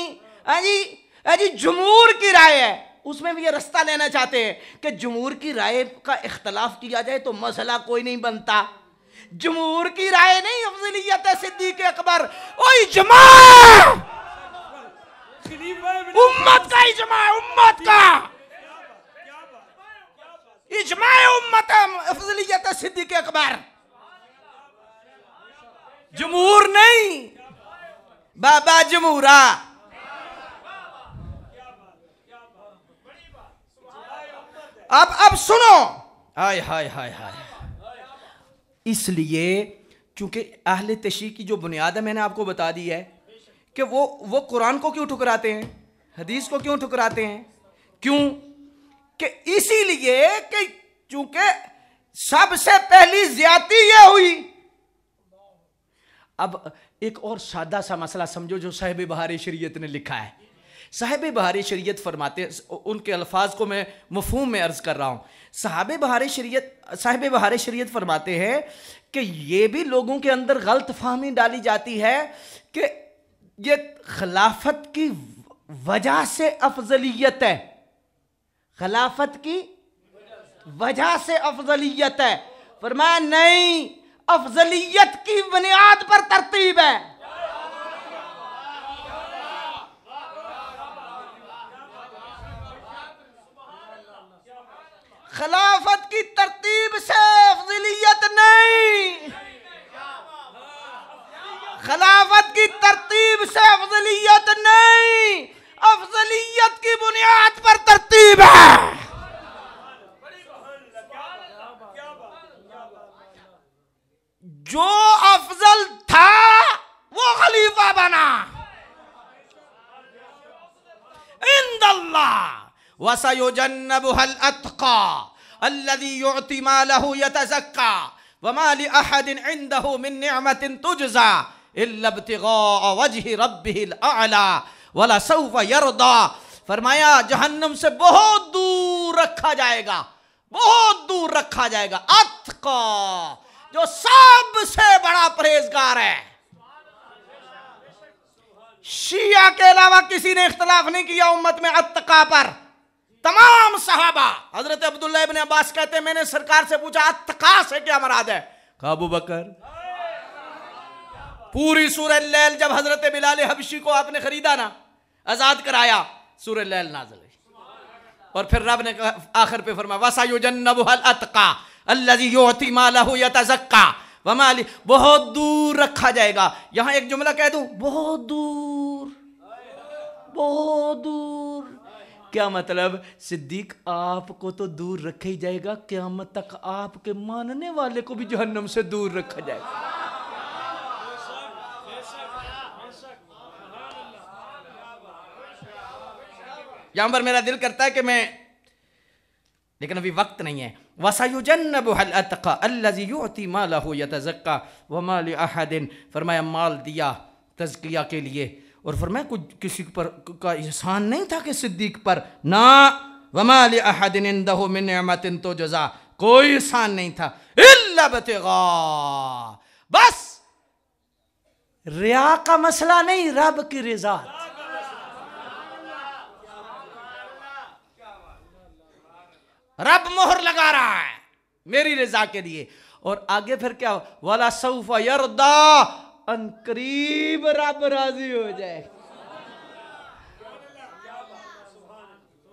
[SPEAKER 1] अजी जमूर की राय है, उसमें भी ये रास्ता लेना चाहते हैं कि जमूर की राय का इख्तलाफ किया जाए तो मसला कोई नहीं बनता। जमूर की राय नहीं अफजलियत है सिद्दीक़ अकबर। ओए जमा उम्मत का इजमा है, उम्मत का इजमा उम्मत है अफजलियत सिद्दीक अकबर। जमहूर नहीं, बाबा जमहूरा। अब सुनो, हाय हाय हाय हाय। इसलिए चूंकि अहले तशरीह की जो बुनियाद है मैंने आपको बता दी है कि वो कुरान को क्यों ठुकराते हैं, हदीस को क्यों ठुकराते हैं, क्यों कि इसीलिए कि चूंकि सबसे पहली ज्यादती ये हुई। अब एक और सादा सा मसला समझो जो साहिब बहार शरीयत ने लिखा है। साहिब बहार शरीयत फरमाते, उनके अल्फाज को मैं मफहूम में अर्ज कर रहा हूं। साहिब बहार शरीयत फरमाते हैं कि ये भी लोगों के अंदर गलत फहमी डाली जाती है कि ये खिलाफत की वजह से अफजलियत है, खिलाफत की वजह से अफजलियत है। फरमाया नहीं, अफजलियत की बुनियाद पर तरतीब है। खिलाफत की तरतीब से अफजलियत नहीं, खिलाफत की तरतीब से अफजलियत नहीं, अफजलियत की बुनियाद पर तरतीब है। जो अफजल था वो खलीफा बना। इंदल्लाह वसयुजन्नबुहल अत्का अल्लज़ी युअती मालहु यतज़क्का वमा लिअहदिन इंदहु मिन निअमतिन तुजज़ा इल्ला इब्तिग़ाअ वजहि रब्बिहिल अअला वला सौफ़ यरदा। फरमाया जहन्नम से बहुत दूर रखा जाएगा, बहुत दूर रखा जाएगा अत्का, जो सबसे बड़ा परहेजगार है। शिया के अलावा किसी ने इख्तिलाफ नहीं किया उम्मत में अत्तका पर। तमाम सहाबा, हजरत अब्दुल्लाह इब्न अब्बास कहते हैं मैंने सरकार से पूछा अत्तका से क्या मुराद है, कहा अबू बकर। पूरी सूरह लैल जब हजरत बिलाल हबशी को आपने खरीदा ना, आजाद कराया, सूरह लैल नाज़िल हुई और फिर रब ने आखिर पे फरमाया वसयुजन्नबुहल अत्का अल्लज़ी युअती मालहु यतज़क्का वमा लि, बहुत दूर रखा जाएगा। यहां एक जुमला कह दूं, बहुत दूर, बहुत दूर। क्या मतलब? सिद्दीक आपको तो दूर रखा ही जाएगा, क़यामत तक आपके मानने वाले को भी जहन्नम से दूर रखा जाएगा। यहां पर मेरा दिल करता है कि मैं, लेकिन अभी वक्त नहीं है। वसयुजन्नबुहल अत्का अल्लज़ी युअती मालहु यतज़क्का वमा लिअहदिन, फरमाया माल दिया तज़किया के लिए, और फरमाया कुछ किसी पर का एहसान नहीं था कि सिद्दीक पर ना, वमा लिअहदिन इंदहु मिन निअमतिन तुजज़ा, कोई एहसान नहीं था इल्ला इब्तिग़ाअ, बस रिया का मसला नहीं, रब की रिज़ा। रब मोहर लगा रहा है मेरी रजा के लिए। और आगे फिर क्या, वाला सौफ यरदा, अनकरीब रब राजी हो जाए।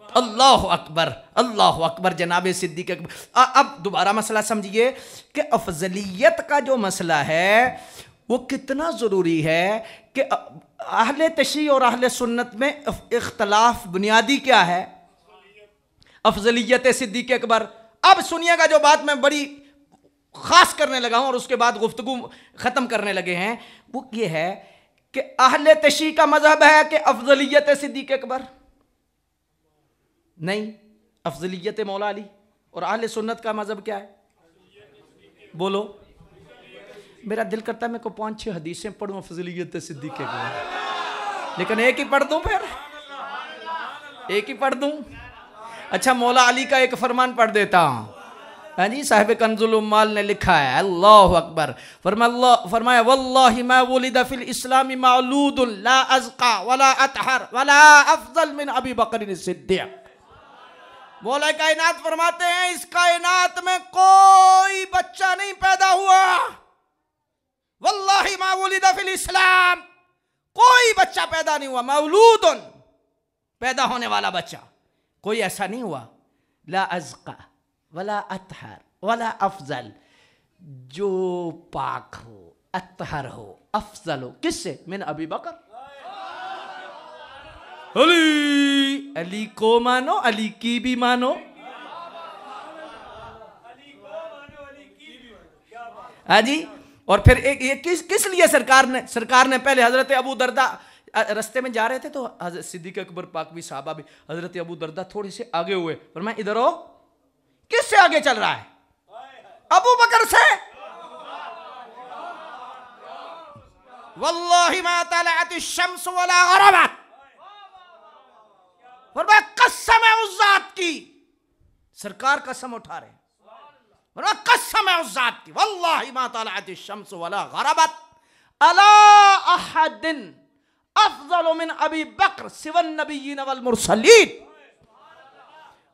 [SPEAKER 1] अल्लाह अकबर, अल्लाह अकबर। जनाब सिद्दीक अकबर। अब दोबारा मसला समझिए कि अफजलियत का जो मसला है वो कितना ज़रूरी है कि अहले तशरीह और अहले सुन्नत में इख्तलाफ बुनियादी क्या है, अफजलियत सिद्दीक अकबर। अब सुनिएगा जो बात मैं बड़ी खास करने लगा हूं और उसके बाद गुफ्तगू खत्म करने लगे हैं, वो ये है कि अहले तशरीह का मजहब है कि अफजलियत सिद्दीक अकबर नहीं, अफजलियत मौला अली। और अहले सुन्नत का मजहब क्या है, बोलो? मेरा दिल करता है मैं को 5-6 हदीसें पढ़ूं अफजलियत सिद्दीक अकबर, लेकिन एक ही पढ़ दूं, फिर एक ही पढ़ दूं। अच्छा, मौला अली का एक फरमान पढ़ देता हूं। हाँ जी, साहिब कंजुल उम्माल ने लिखा है, अल्लाह अकबर। फरमाया वल्लाहि मा वुलिदा फिल इस्लामी मौलूदुन ला अज़का वला अतहर वला अफजल मिन अबी बकर सिद्दीक। मौला कायनात फरमाते हैं इस कायनात में कोई बच्चा नहीं पैदा हुआ, वल्लाहि मा वुलिदा फिल इस्लाम, कोई बच्चा पैदा नहीं हुआ, मौलूदुन पैदा होने वाला बच्चा कोई ऐसा नहीं हुआ, ला अज़का वला अतहर वला अफजल, जो पाक हो, अतहर हो, अफजल हो, किससे? मिन अबी बकर। अली, अली को मानो, अली की भी मानो। हाँ जी। और फिर एक ये किस लिए सरकार ने पहले हजरत अबू दरदा रास्ते में जा रहे थे, तो हजरत सिद्दीक अकबर पाक भी, साहबा भी, हजरत अबू दरदा थोड़े से आगे हुए, पर मैं इधर हो, किससे आगे चल रहा है? अबू बकर से। वल्लाहि मा तलअत शम्स वला गरबत, और मैं कसम है उस जात की, सरकार कसम उठा रहे, और मैं कसम है उस जात की, वल्लाहि मा तलअत शम्स वला गरबत अला अहदिन अफजल मिन अबी बकर सिवन नबिय्यीन वल मुरसलीन।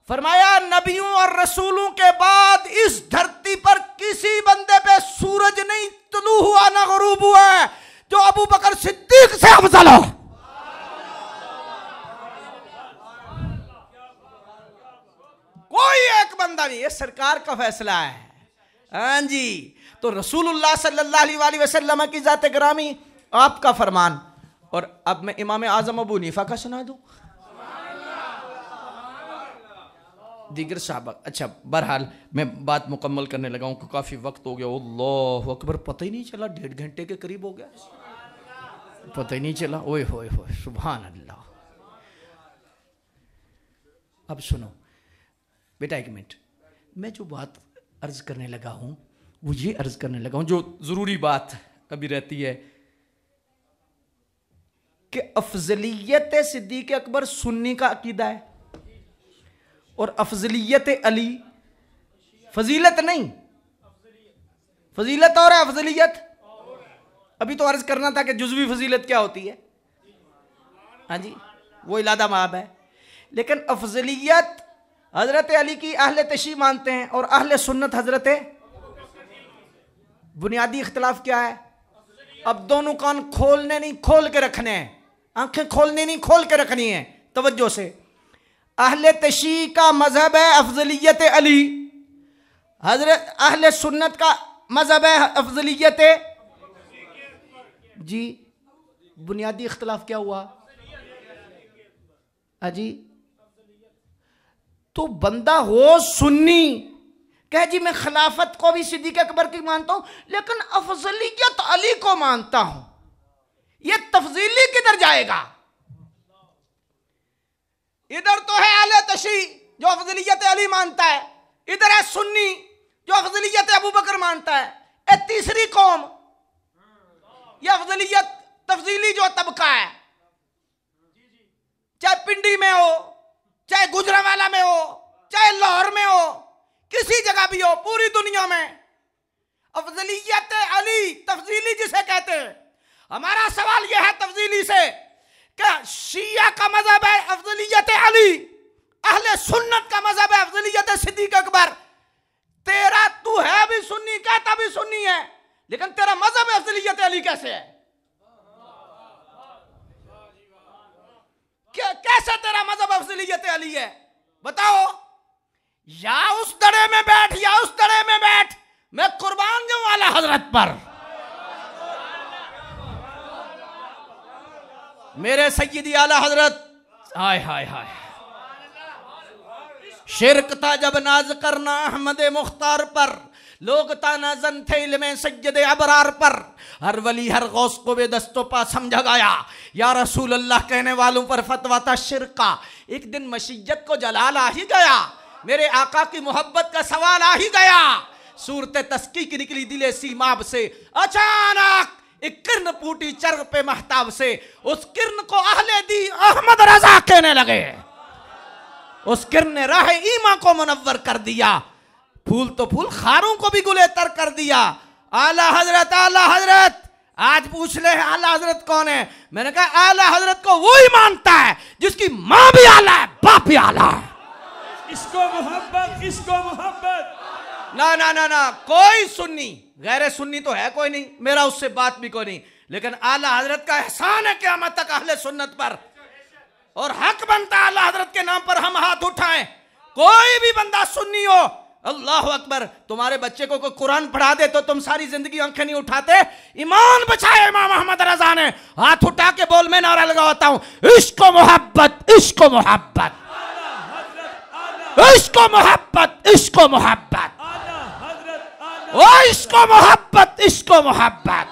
[SPEAKER 1] फरमाया नबियों और रसूलों के बाद इस धरती पर किसी बंदे पे सूरज नहीं तुलू हुआ ना गुरूब हुआ है जो अबू बकर सिद्दीक से अफजल हो। कोई एक बंदा नहीं, ये सरकार का फैसला है। हाँ जी। तो रसूलुल्लाह सल्लल्लाहु अलैहि वसल्लम की जात ग्रामी, आपका फरमान। और अब मैं इमाम आजम अबू हनीफा का सुना दूं, दीगर साहब। अच्छा, बहरहाल मैं बात मुकम्मल करने लगा हूं, काफी वक्त हो गया। अल्लाहु अकबर, पता ही नहीं चला, 1.5 घंटे के करीब हो गया, पता ही नहीं चला। ओए होए होए, सुभान अल्लाह। अब सुनो बेटा, 1 मिनट, मैं जो बात अर्ज करने लगा हूं वो ये अर्ज करने लगा हूं, जो जरूरी बात अभी रहती है कि अफजलियत सिद्दीक अकबर सुन्नी का अकीदा है, और अफजलियत अली फजीलत नहीं, फजीलत और है, अफजलियत। अभी तो अर्ज करना था कि जुज़वी फजीलत क्या होती है। हाँ जी, वो इलादा माब है। लेकिन अफजलियत हजरत अली की अहले तशी मानते हैं, और अहले सुन्नत हजरत। बुनियादी इख्तिलाफ क्या है? अब दोनों कान खोलने नहीं, खोल के रखने हैं, आंखें खोलने नहीं, खोल के रखनी है तवज्जो से। अहले तशी का मजहब है अफजलियत अली, हजरत अहले सुन्नत का मजहब है अफजलियत जी। बुनियादी इख्तिलाफ क्या हुआ? अजी, तो बंदा हो सुन्नी, कह जी मैं खिलाफत को भी सिद्दीक अकबर की मानता हूं, लेकिन अफजलियत अली को मानता हूं, ये तफजीली किधर जाएगा? इधर तो है अहले तशी जो अफजलियत अली मानता है, इधर है सुन्नी जो अफजलियत अबू बकर मानता है। ए तीसरी कौम, यह अफजलियत तफजीली जो तबका है, चाहे पिंडी में हो, चाहे गुजरांवाला में हो, चाहे लाहौर में हो, किसी जगह भी हो, पूरी दुनिया में अफजलियत अली तफजीली जिसे कहते हैं। हमारा सवाल यह है तफजीली से कि शिया का मजहब है अफजलियत अली, अहले सुन्नत का मजहब है अफजलियत सिद्दीक अकबर। तेरा तू है भी सुन्नी, कहता भी सुन्नी है, लेकिन तेरा मजहब अफजलियत अली कैसे है? कैसे तेरा मजहब अफजलियत अली है? बताओ। या उस दड़े में बैठ या उस दड़े में बैठ, मैं कुर्बान जाऊं आला हजरत पर। मेरे सैयदी आला हजरत, हाय हाय हाय, शिरक था जब नाज करना अहमद मुख्तार पर, लोग ताना जन थे इल्मे सज्जद अबरार पर, हर वली हर गौस को बेदस्तों पा समझा गया, या रसूल अल्लाह कहने वालों पर फतवा था शिरक का। एक दिन मशीयत को जलाल आ ही गया, मेरे आका की मोहब्बत का सवाल आ ही गया, सूरत तस्की की निकली दिले सीमाब से, अचानक एक किरण फूटी चर्ग पे महताब से, उस किरण को अहले दी अहमद रजा कहने लगे। उस किरण ने राह ईमा को मुनव्वर कर दिया, फूल तो फूल खारों को भी गुलेतर कर दिया। आला हजरत, आला हजरत, आज पूछ ले आला हजरत कौन है? मैंने कहा आला हजरत को वो ही मानता है जिसकी माँ भी आला है, बाप भी आला है।
[SPEAKER 2] इसको मोहब्बत, इसको मोहब्बत।
[SPEAKER 1] ना ना ना ना, कोई सुन्नी गैर सुन्नी तो है कोई नहीं, मेरा उससे बात भी कोई नहीं, लेकिन आला हजरत का एहसान है क़यामत तक अहले सुन्नत पर। और हक बनता है आला हजरत के नाम पर हम हाथ उठाएं। कोई भी बंदा सुन्नी हो, अल्लाह अकबर, तुम्हारे बच्चे को कोई कुरान पढ़ा दे तो तुम सारी जिंदगी आंखें नहीं उठाते। ईमान बचाए इमाम मोहम्मद रजा ने, हाथ उठा के बोल, मैं नारा लगाता हूं, इश्क मोहब्बत, इश्क मोहब्बत, इश्क मोहब्बत, इश्क मोहब्बत, ओ इश्क मोहब्बत, इश्क मोहब्बत,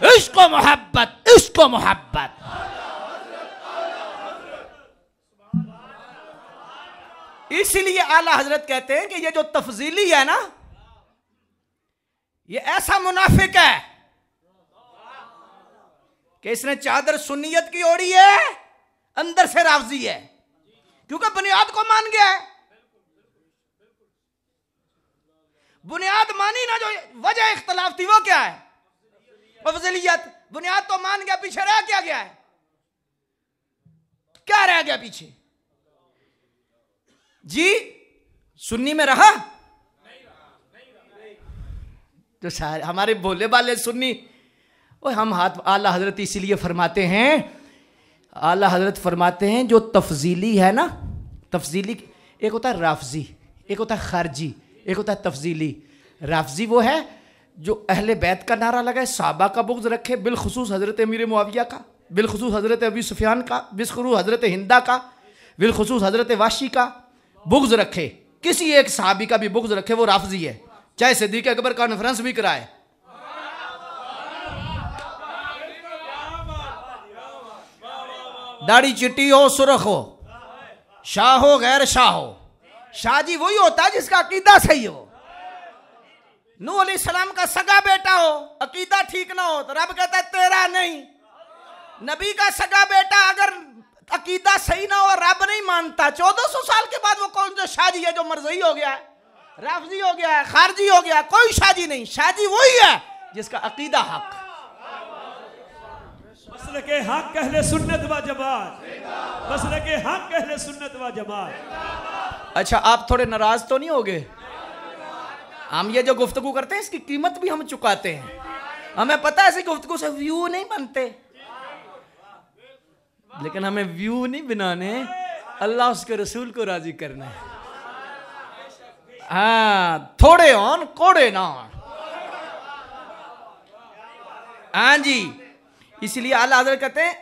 [SPEAKER 1] इश्क मोहब्बत, इश्क मोहब्बत। इसलिए आला हजरत कहते हैं कि ये जो तफजीली है ना, ये ऐसा मुनाफिक है कि इसने चादर सुन्नियत की ओढ़ी है, अंदर से राफजी है, क्योंकि बुनियाद को मान गया है। बुनियाद मानी ना, जो वजह इख्तलाफ थी वो क्या है? फजलियत। बुनियाद तो मान गया, पीछे रह क्या गया है? क्या रह गया पीछे जी? सुन्नी में रहा तो सारे हमारे भोले बाले सुन्नी, और हम हाथ, आला हजरत इसीलिए फरमाते हैं, आला हजरत फरमाते हैं जो तफजीली है ना, तफजीली एक होता है राफजी, एक होता है खारजी, एक होता है तफजीली। राफजी वो है जो अहले बैत का नारा लगाए, साहबा का बुग़्ज़ रखे, बिलखुसूस हजरत अमीर मुआविया का, बिलखुसूस हजरत अबी सुफियान का, बिलखुसूस हजरत हिंदा का, बिलखुसूस हजरत वाशी का बुग़्ज़ रखे, किसी एक सहाबी का भी बुग़्ज़ रखे, वो राफजी है, चाहे सिद्दीक़ अकबर कॉन्फ्रेंस भी कराए। दाढ़ी चिट्टी हो, सुरख हो, शाह हो, गैर शाह हो। शाह जी वही होता है जिसका अकीदा सही हो। नूह अलैहिस्सलाम का सगा बेटा हो, अकीदा ठीक ना हो तो रब कहता है तेरा नहीं। नबी का सगा बेटा अगर अकीदा सही ना हो, रब नहीं मानता। 1400 साल के बाद वो कौन सा शाजी है जो मरज़ई हो गया है, राफजी हो गया है, खारजी हो गया? कोई शाजी नहीं, शाजी वही है जिसका अकीदा हक।
[SPEAKER 2] मसलके हक अहले सुन्नत व जमात, मसलके हक अहले सुन्नत व जमात।
[SPEAKER 1] अच्छा, आप थोड़े नाराज तो नहीं हो गए? हम ये जो गुफ्तगू करते हैं इसकी कीमत भी हम चुकाते हैं। हमें पता है ऐसी गुफ्तगू से व्यू नहीं बनते, लेकिन हमें व्यू नहीं बनाने, अल्लाह उसके रसूल को राजी करना है। हाँ, थोड़े ऑन कोड़े ना ऑन। हाँ जी, इसलिए आला हज़रत कहते हैं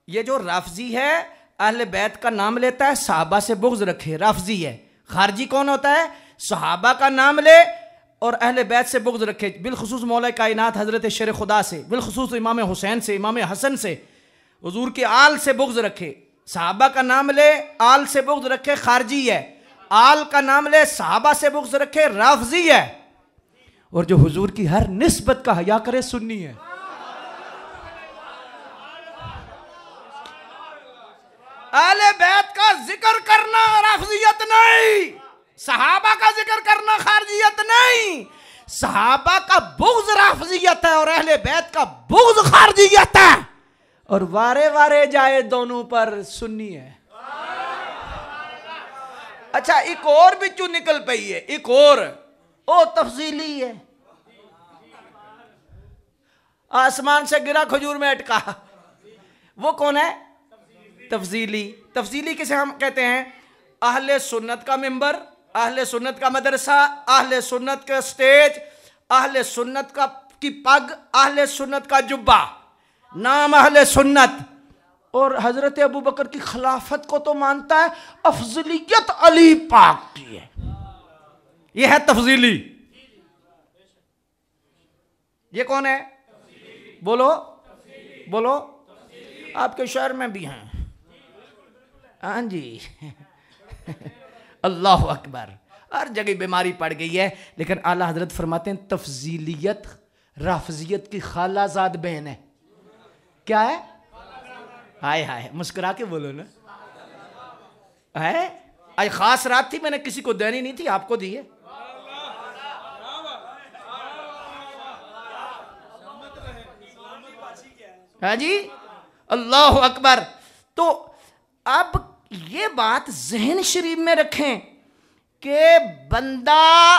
[SPEAKER 1] ये जो राफजी है अहले बैत का नाम लेता है, सहाबा से बुग़्ज़ रखे, राफजी है। खारजी कौन होता है? सहाबा का नाम ले और अहले बैत से बुग़्ज़ रखे, बिलखुसूस मौला कायनात हज़रत शेर खुदा से, बिलखुसूस इमाम हुसैन से, इमाम हसन से, हुजूर के आल से बुग़्ज़ रखे। सहाबा का नाम ले, आल से बुग़्ज़ रखे, खारजी है। आल का नाम ले, सहाबा से बुग़्ज़ रखे, राफजी है। और जो हुजूर की हर निस्बत का हया करे, सुन्नी है। अहले बैत का जिक्र करना राफजियत नहीं, सहाबा का जिक्र करना खारजियत नहीं। सहाबा का बुग़्ज़ राफजियत है और अहले बैत का बुग़्ज़ खारजियत है, और वारे वारे जाए दोनों पर सुन्नी है। अच्छा, एक और बिचू निकल पई है, एक और, ओ तफसीली है, आसमान से गिरा खजूर में अटका, वो कौन है? तफसीली। तफसीली किसे हम कहते हैं? अहले सुन्नत का मिंबर, अहले सुन्नत का मदरसा, अहले सुन्नत का स्टेज, अहले सुन्नत का की पग, अहले सुन्नत का जुब्बा, नाम अहले सुन्नत। और हजरत अबू बकर की खिलाफत को तो मानता है, अफजलियत अली पाक की है। यह है तफजीली। ये कौन है? बोलो बोलो, आपके शहर में भी हैं। हाँ जी अल्लाह अकबर, हर जगह बीमारी पड़ गई है, लेकिन आला हजरत फरमाते हैं तफजीलियत राफजियत की खालाजाद बहन है। क्या है? हाय हाय, मुस्कुरा के बोलो ना। है आज खास रात थी, मैंने किसी को देनी नहीं थी, आपको दी है। हाँ जी, अल्लाह अकबर। तो अब ये बात ज़हन शरीफ में रखें कि बंदा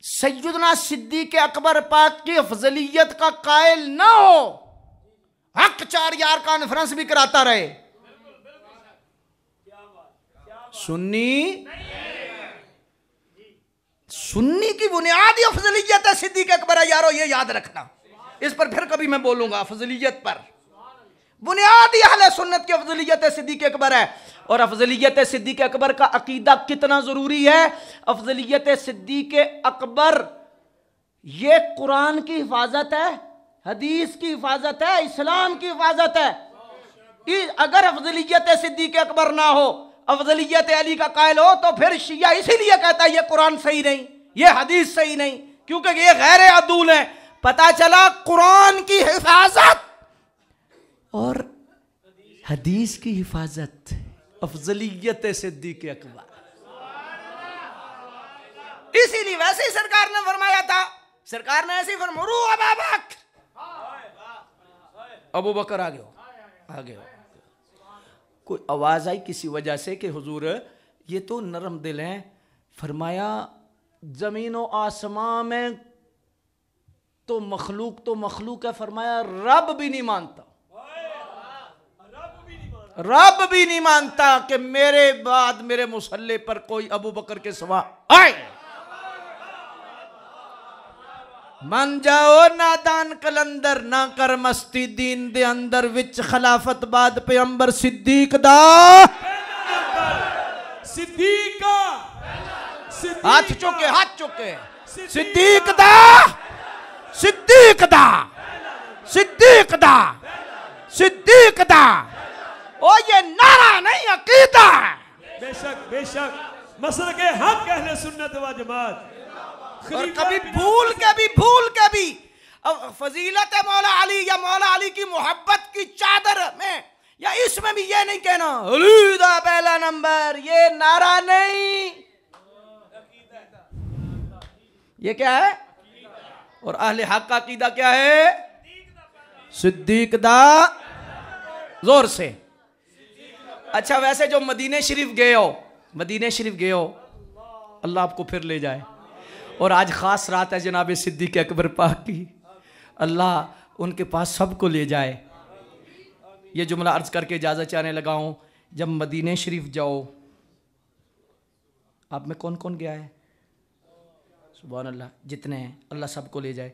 [SPEAKER 1] सैयदना सिद्दीक़ अकबर पाक की अफजलियत का कायल ना हो हक 4 यार कॉन्फ्रेंस भी कराता रहे, सुन्नी की बुनियादी अफजलियत है सिद्दीक अकबर है यारो, ये याद रखना। इस पर फिर कभी मैं बोलूंगा अफजलियत पर। बुनियादी अहले सुन्नत की अफजलियत सिद्दीक अकबर है। और अफजलियत सिद्दीक अकबर का अकीदा कितना जरूरी है। अफजलियत सिद्दीक अकबर ये कुरान की हिफाजत है, हदीस की हिफाजत है, इस्लाम की हिफाजत है। अगर अफजलियत सिद्दीक अकबर ना हो, अफजलियत अली का कायल हो, तो फिर शिया इसीलिए कहता है ये कुरान सही नहीं, ये हदीस सही नहीं, क्योंकि ये गैर अदूल है। पता चला कुरान की हिफाजत और हदीस की हिफाजत अफजलियत सिद्दीक अकबर। इसीलिए वैसे ही सरकार ने फरमाया था, सरकार ने ऐसे ही फरमाया अबू बकर आ गए। कोई आवाज आई किसी वजह से कि हुजूर ये तो नरम दिल हैं। फरमाया जमीन और आसमां में तो मखलूक है। फरमाया रब भी नहीं मानता कि मेरे बाद मेरे मुसल्ले पर कोई अबू बकर के सिवा आए। मन जाओ नादान कलंदर, ना कर मस्ती दीन दे अंदर, विच खिलाफत बाद पैगंबर सिद्दीक दा हाथ चुके सिद्दीक दा ओ ये नारा नहीं अकीदा है।
[SPEAKER 2] बेशक मसले के हक अहले सुन्नत व जमात।
[SPEAKER 1] और कभी भूल के भी अब फजीलत मौला अली या मौला अली की मोहब्बत की चादर में या इसमें भी ये नहीं कहना अली दा पहला नंबर, ये नारा नहीं, ये क्या है। और अहले हक का अकीदा क्या है, सिद्दीक दा, जोर से। अच्छा वैसे जो मदीने शरीफ गए हो अल्लाह आपको फिर ले जाए। और आज ख़ास रात है जनाब सिद्दीक अकबर पाक की, अल्लाह उनके पास सबको ले जाए। ये जुमला अर्ज करके इजाज़त चाहने लगा हूँ। जब मदीने शरीफ जाओ, आप में कौन कौन गया है? सुभान अल्लाह, जितने हैं अल्लाह सबको ले जाए।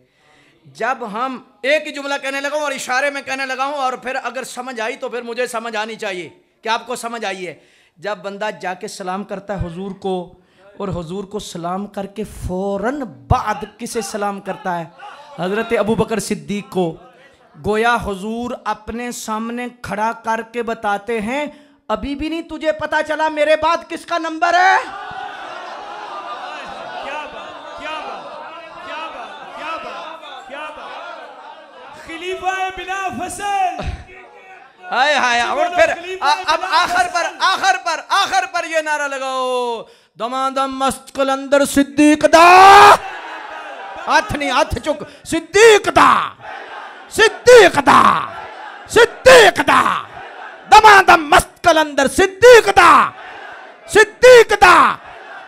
[SPEAKER 1] जब हम एक ही जुमला कहने लगा हूँ और इशारे में कहने लगा हूँ, और फिर अगर समझ आई तो फिर मुझे समझ आनी चाहिए कि आपको समझ आई है। जब बंदा जाके सलाम करता है हुजूर को, और हुजूर को सलाम करके फौरन बाद किसे सलाम करता है? हज़रत अबू बकर सिद्दीक को। गोया हुजूर अपने सामने खड़ा करके बताते हैं, अभी भी नहीं तुझे पता चला मेरे बाद किसका नंबर है?
[SPEAKER 2] खलीफा बिला फसल।
[SPEAKER 1] हाय हाय। और फिर अब आखिर पर ये नारा लगाओ, दमादम मस्त कलंदर सिद्दीक दा, हाथ नहीं, हाथ चुक, सिद्दीक दा, दमादम मस्त कलंदर सिद्दीक दा,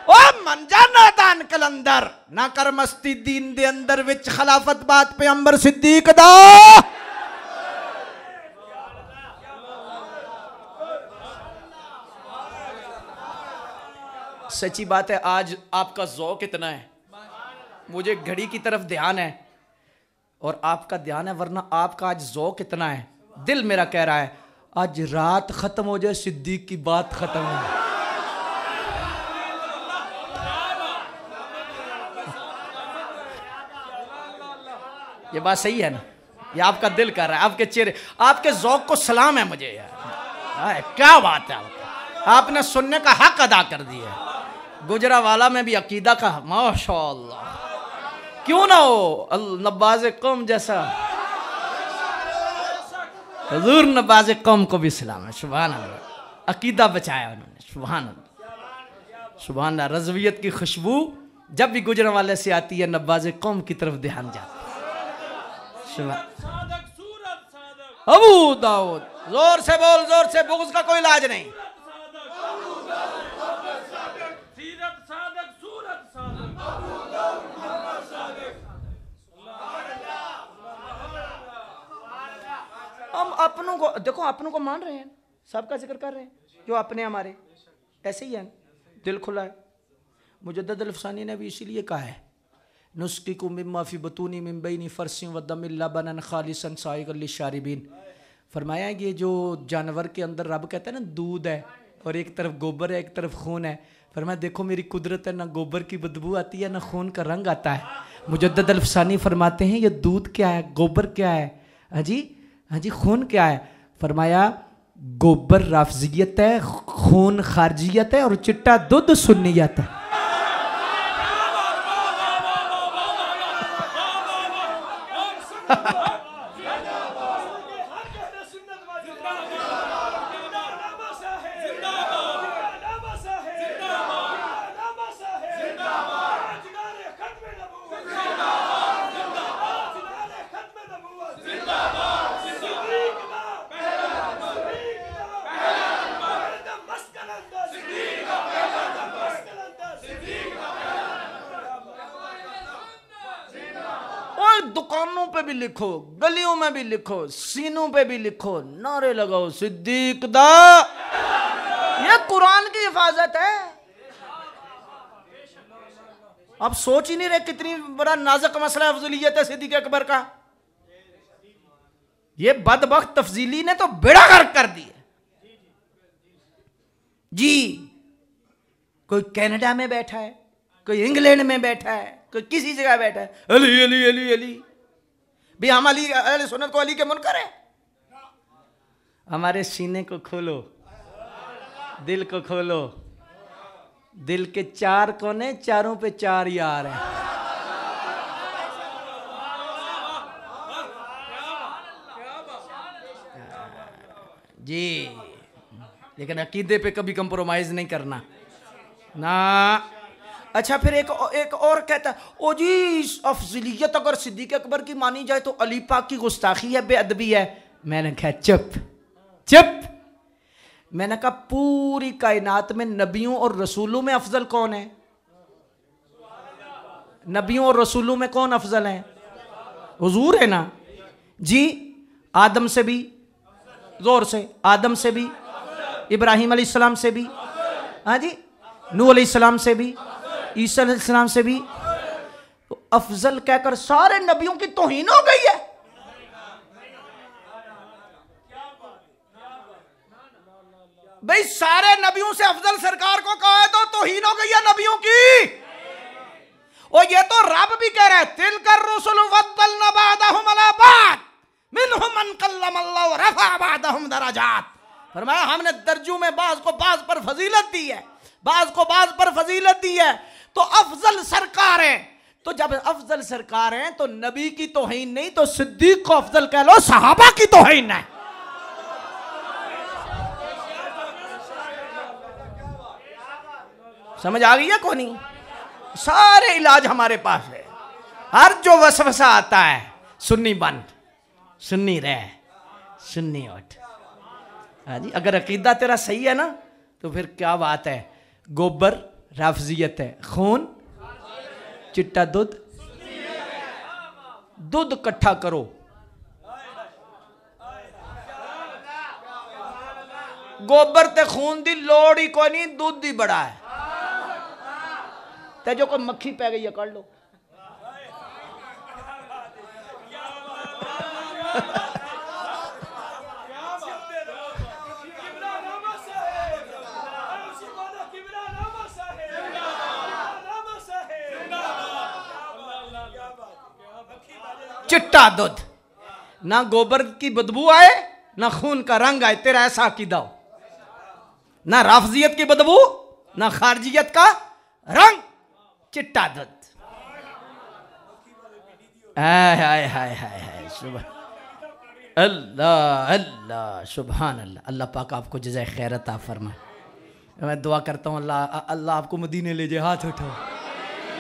[SPEAKER 1] ओ मनजाना दान कलंदर, ना कर मस्ती दीन दे अंदर, विच खिलाफत बात पैगंबर सिद्दीक दा। सच्ची बात है, आज आपका ज़ौक़ इतना है, मुझे घड़ी की तरफ ध्यान है और आपका ध्यान है, वरना आपका आज ज़ौक़ इतना है, दिल मेरा कह रहा है आज रात ख़त्म हो जाए, सिद्दीक की बात ख़त्म हो। ये बात सही है ना? ये आपका दिल कर रहा है, आपके चेहरे, आपके ज़ौक़ को सलाम है मुझे यार। क्या बात है, आपने सुनने का हक अदा कर दिया। गुजरावाला में भी अकीदा का माशाअल्लाह, क्यों ना हो नवाज़े कौम जैसा हुजूर, नवाज़े कौम को भी सलाम है। सुभान अल्लाह, अकीदा बचाया उन्होंने। सुभान अल्लाह, सुभान अल्लाह। रज़वियत की खुशबू जब भी गुजरावाले से आती है, नवाज़े कौम की तरफ ध्यान जाता है। अबू दाऊद, जोर से बोल, जोर से, बुग़्ज़ का कोई इलाज नहीं। अपनों को देखो, अपनों को मान रहे हैं, सबका जिक्र कर रहे हैं, जो अपने हमारे ऐसे ही है, दिल खुला है। मुजद्दिद अल-अफ़सानी ने भी इसीलिए कहा है, नुस्क़िकुम मिम्मा फ़ी बुतूनी मिन बैनि फ़रसिन व दमिन लबनन ख़ालिसन साइग़न लिश्शारिबीन। फरमाया ये जो जानवर के अंदर रब कहता है ना दूध है और एक तरफ गोबर है एक तरफ खून है, फरमाया देखो मेरी कुदरत है, ना गोबर की बदबू आती है ना खून का रंग आता है। मुजद्दिद अल-अफ़सानी फरमाते हैं ये दूध क्या है, गोबर क्या है, हाँ जी खून क्या है? फरमाया गोबर राफ़ज़ियत है, खून खारजियत है और चिट्टा दूध सुन्नियत है। दुकानों पे भी लिखो, गलियों में भी लिखो, सीनों पे भी लिखो, नारे लगाओ सिद्दीक दा। ये कुरान की हिफाजत है। आप सोच ही नहीं रहे कितनी बड़ा नाजुक मसला अफजलियत है सिद्दीक अकबर का। ये बदबख्त तफजीली ने तो बेड़ा गर्क कर दिया जी। कोई कनाडा में बैठा है, कोई इंग्लैंड में बैठा है, कोई किसी जगह बैठा है, अली अली अली अली। भी हम अली अहले सुन्नत को अली के मुनकर हैं। हमारे सीने को खोलो, दिल को खोलो, दिल के चार कोने, चारों पे चार यार हैं। जी, लेकिन अकीदे पे कभी कंप्रोमाइज नहीं करना ना। अच्छा फिर एक और कहता है, ओ जी अफजलियत अगर सिद्दीक अकबर की मानी जाए तो अली पाक की गुस्ताखी है, बेअदबी है। मैंने कहा चुप चुप। मैंने कहा पूरी कायनात में नबियों और रसूलों में अफजल कौन है? नबियों और रसूलों में कौन अफजल है? हुजूर है ना जी। आदम से भी, जोर से, आदम से भी, इब्राहिम अलैहिस्सलाम से भी, हाँ जी, नूह अलैहिस्सलाम से भी, ईसा अलैहिस्सलाम से भी। तो अफजल कहकर सारे नबियों की तौहीन हो गई है। भाई सारे नबियों से अफजल सरकार को कहा है तो तौहीन हो गई है नबियों की। और ये तो रब भी कह रहा है, तिलकर रुसुल फद्दलना बअदहुम अला बअद मिनहुम मन कल्लमल्लाहु व रफ़अ बअदहुम दरजात। फरमाया हमने दर्जों में बाज को बाज पर फजीलत दी है, बाज को बाज पर फजीलत दी है। तो अफजल सरकार है, तो जब अफजल सरकार है तो नबी की तौहीन नहीं, तो सिद्दीक को अफजल कह लो, सहाबा की तौहीन है। समझ आ गई है को नहीं? सारे इलाज हमारे पास है। हर जो वसवसा आता है, सुन्नी बन, सुन्नी रह, सुन्नी उठ। हाँ जी, अगर अकीदा तेरा सही है ना तो फिर क्या बात है। गोबर राफजियत है, खून चिट्टा दूध, दूध इकट्ठा करो। गोबर ते खून दी लोड़ ही कोई नहीं, दूध ही बड़ा है। ते जो कोई मक्खी पै गई है कर लो। चिट्टा दूध, ना गोबर की बदबू आए ना खून का रंग आए, तेरा ऐसा अकीदा हो। ना राफजियत की बदबू ना खारजियत का रंग, चिट्टा दूध। हाय हाय हाय हाय हाय, सुभान अल्लाह अल्लाह, सुभान अल्लाह। अल्लाह पाक आपको जज़ाए खैर अता फरमाए। मैं दुआ करता हूँ अल्लाह अल्लाह आपको मदीने ले जाए। हाथ उठाओ,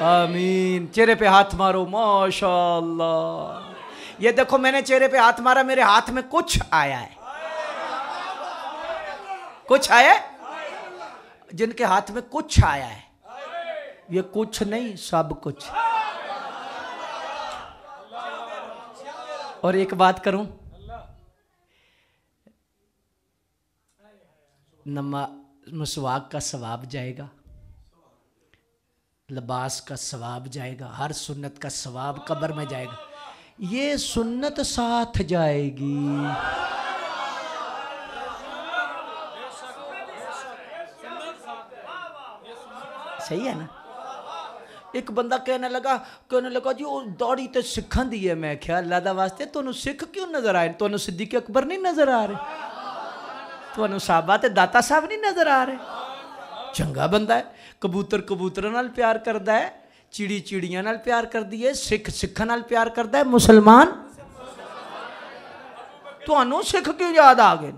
[SPEAKER 1] आमीन। चेहरे पे हाथ मारो, माशाअल्लाह। ये देखो मैंने चेहरे पे हाथ मारा, मेरे हाथ में कुछ आया है, कुछ आया। जिनके हाथ में कुछ आया है, ये कुछ नहीं सब कुछ। और एक बात करूं, मसवाक का सवाब जाएगा, लिबास का सवाब जाएगा, हर सुन्नत का सवाब कब्र में जाएगा, ये सुन्नत साथ जाएगी। सही है ना। एक बंदा कहने लगा जी वो दाढ़ी तो सिखा दी है। मैं क्या अल्लाह दा वास्ते तुहानू सिख क्यों नजर आए? तुहानू सिद्दीक अकबर नहीं नजर आ रहे? तुहानू साहबा ते दाता साहब नहीं नजर आ रहे? चंगा बंदा है, कबूतर कबूतर नाल प्यार करता है, चिड़ी चिड़ियां नाल प्यार करती है, सिख सिखा नाल प्यार करता है, मुसलमान तुहानू सिख क्यों याद आ गए?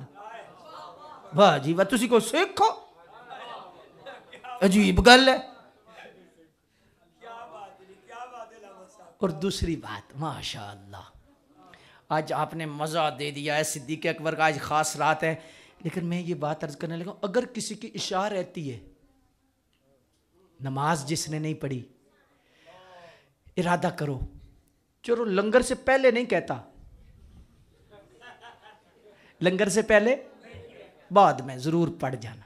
[SPEAKER 1] वाह जी वाह, तुसी को सिख हो, अजीब गल है। और दूसरी बात, माशाअल्लाह आज आपने मज़ा दे दिया है। सिद्दीक़ अकबर का आज ख़ास रात है, लेकिन मैं ये बात अर्ज करने लगा, अगर किसी की इशा रहती है, नमाज जिसने नहीं पढ़ी, इरादा करो, चलो लंगर से पहले नहीं कहता, लंगर से पहले बाद में ज़रूर पढ़ जाना,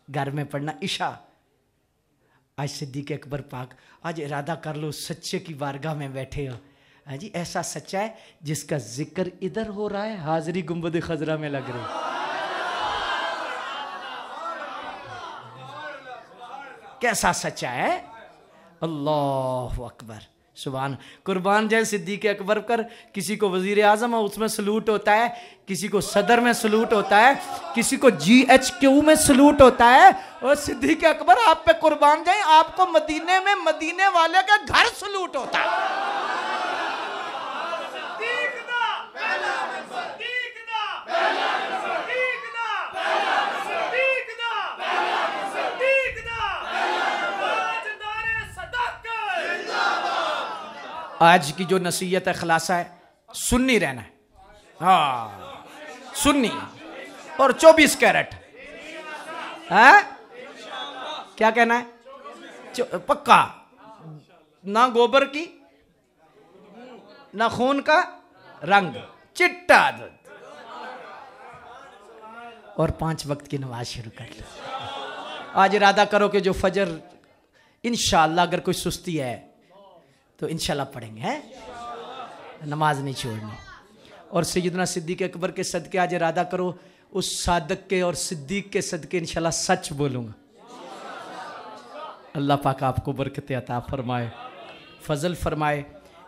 [SPEAKER 1] घर में पढ़ना इशा। आज सिद्दीक़ अकबर पाक आज इरादा कर लो, सच्चे की बारगाह में बैठे हो, हाँ जी, ऐसा सच्चा है जिसका जिक्र इधर हो रहा है, हाज़री गुंबद खजरा में लग रही। कैसा सच्चा है, अल्लाह अकबर, सुभान। कुर्बान जाए सिद्दीक़ अकबर कर। किसी को वज़ीर आज़म है उसमें सलूट होता है, किसी को सदर में सलूट होता है, किसी को GHQ में सलूट होता है, और सिद्दीक़ अकबर आप पे कुर्बान जाए, आपको मदीने में मदीने वाले का घर सलूट होता है। आज की जो नसीहत है, खुलासा है, सुन्नी रहना है, हाँ सुन्नी, और 24 कैरेट है, क्या कहना है, पक्का, ना गोबर की ना खून का रंग, चिट्टा दूध, और 5 वक्त की नमाज शुरू कर लो। आज इरादा करो कि जो फजर इंशाअल्लाह, अगर कोई सुस्ती है तो इंशाल्लाह पढ़ेंगे, हैं, नमाज नहीं छोड़नी। और सैयदना सिद्दीक़ अकबर के सदके आज इरादा करो, उस सादक के और सिद्दीक के सदके इंशाल्लाह सच बोलूँगा। अल्लाह पाक आपको बरकत अता फरमाए, फजल फरमाए।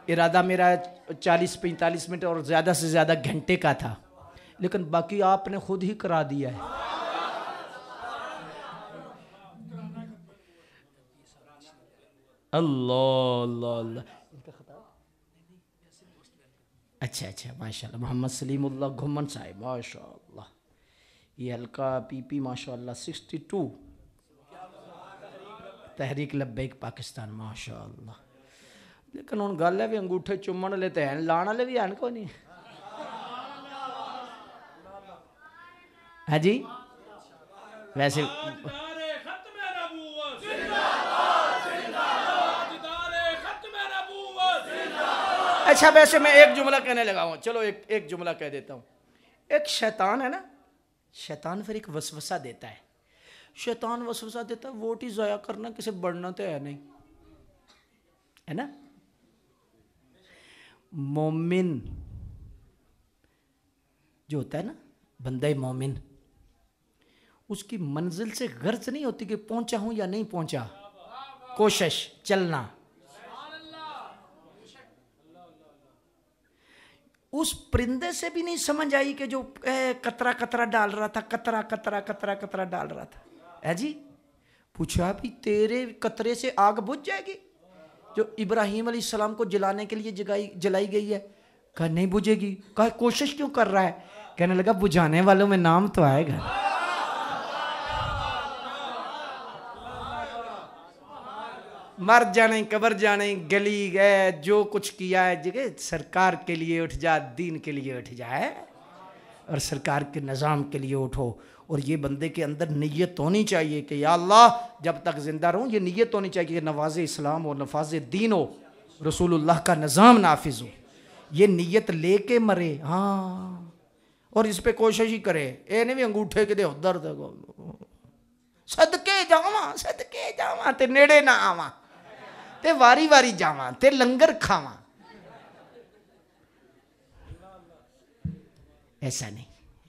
[SPEAKER 1] इरादा मेरा 40-45 मिनट और ज़्यादा से ज़्यादा घंटे का था, लेकिन बाकी आपने खुद ही करा दिया है। अल्लाह अल्लाह अल्लाह, अच्छा माशाल्लाह, मोहम्मद सलीमुल्लाह घुमन साहिब माशाल्लाह, ये हल्का पीपी माशाल्लाह 62, तहरीक लब्बैक पाकिस्तान माशाल्लाह। लेकिन हुण गल है भी अंगूठे चुम्मन वाले तो हैं, लाने वाले भी हैं को नहीं है जी। वैसे अच्छा, वैसे मैं एक जुमला कहने लगा हूँ, चलो एक जुमला कह देता हूँ। एक शैतान है ना, शैतान फिर एक वसवसा देता है, शैतान वसवसा देता है, वोट ही ज़ाया करना, किसे बढ़ना तो है नहीं, है ना। मोमिन जो होता है ना, बंदा मोमिन, उसकी मंजिल से गर्ज नहीं होती कि पहुंचा हूं या नहीं पहुंचा, कोशिश चलना। उस परिंदे से भी नहीं समझ आई कि जो कतरा कतरा डाल रहा था, कतरा कतरा कतरा कतरा डाल रहा था, है जी। पूछा भी तेरे कतरे से आग बुझ जाएगी जो इब्राहिम अलैहिस्सलाम को जलाने के लिए जलाई गई है? कहा नहीं बुझेगी। कहा कोशिश क्यों कर रहा है? कहने लगा बुझाने वालों में नाम तो आएगा। मर जाने कब्र जाने गली गए, जो कुछ किया है जगह सरकार के लिए उठ जा, दीन के लिए उठ जाए और सरकार के निज़ाम के लिए उठो। और ये बंदे के अंदर नीयत होनी चाहिए कि या अल्लाह जब तक जिंदा रहूं, ये नीयत होनी चाहिए कि नवाज़े इस्लाम हो, नफाज़े दीन हो, रसूलुल्लाह का निज़ाम नाफिज हो। ये नीयत लेके मरे। हाँ और इस पे कोशिश ही करे, ये नहीं भी अंगूठे किते उधर तक सदके जावा ते नेड़े ना आवा ते वारी वारी जावा ते लंगर खावा, ऐसा नहीं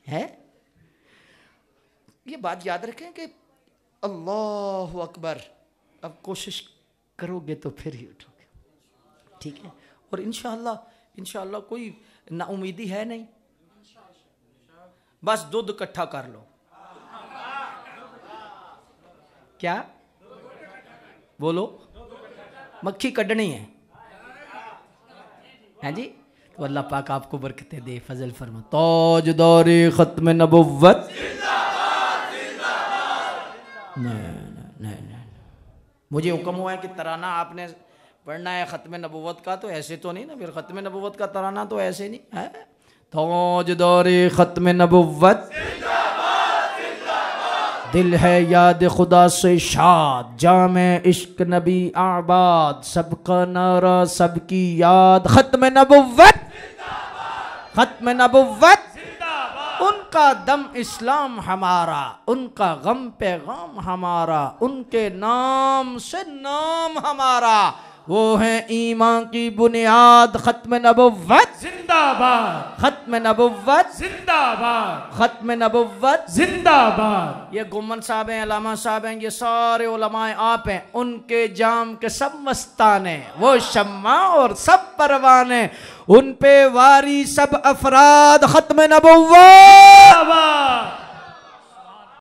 [SPEAKER 1] है। ये बात याद रखें कि अल्लाह अकबर, अब कोशिश करोगे तो फिर ही उठोगे, ठीक है। और इंशाअल्लाह कोई नाउमीदी है नहीं, बस दूध इकट्ठा कर लो। क्या बोलो? मक्खी कढ़नी है जी, तो अल्लाह पाक आपको बरकतें दे, फजल फरमा। ताजदारे खत्म नबुव्वत, नहीं, मुझे हुक्म हुआ है कि तराना आपने पढ़ना है खत्म नबुव्वत का, तो ऐसे तो नहीं ना, फिर खत्म नबुव्वत का तराना तो ऐसे नहीं है। ताजदारे खत्म नबुव्वत, दिल है याद खुदा से शाद, जामे इश्क नबी आबाद, सबका नारा सबकी याद, खत्म नबुव्वत, खत्म नबुव्वत, उनका दम इस्लाम हमारा, उनका गम पैगाम हमारा, उनके नाम से नाम हमारा, वो है ईमान की बुनियाद, खत्म नबुव्वत
[SPEAKER 2] जिंदाबाद,
[SPEAKER 1] खत्म नबुव्वत
[SPEAKER 2] जिंदाबाद,
[SPEAKER 1] खत्म नबुव्वत
[SPEAKER 2] जिंदाबाद।
[SPEAKER 1] ये गुम्मन साहब हैं, अलामा साहब हैं, ये सारे उलमाए आप हैं, उनके जाम के सब मस्ताने, वो शम्मा और सब परवाने, उन पे वारी सब अफराद, खत्म नबुव्वत।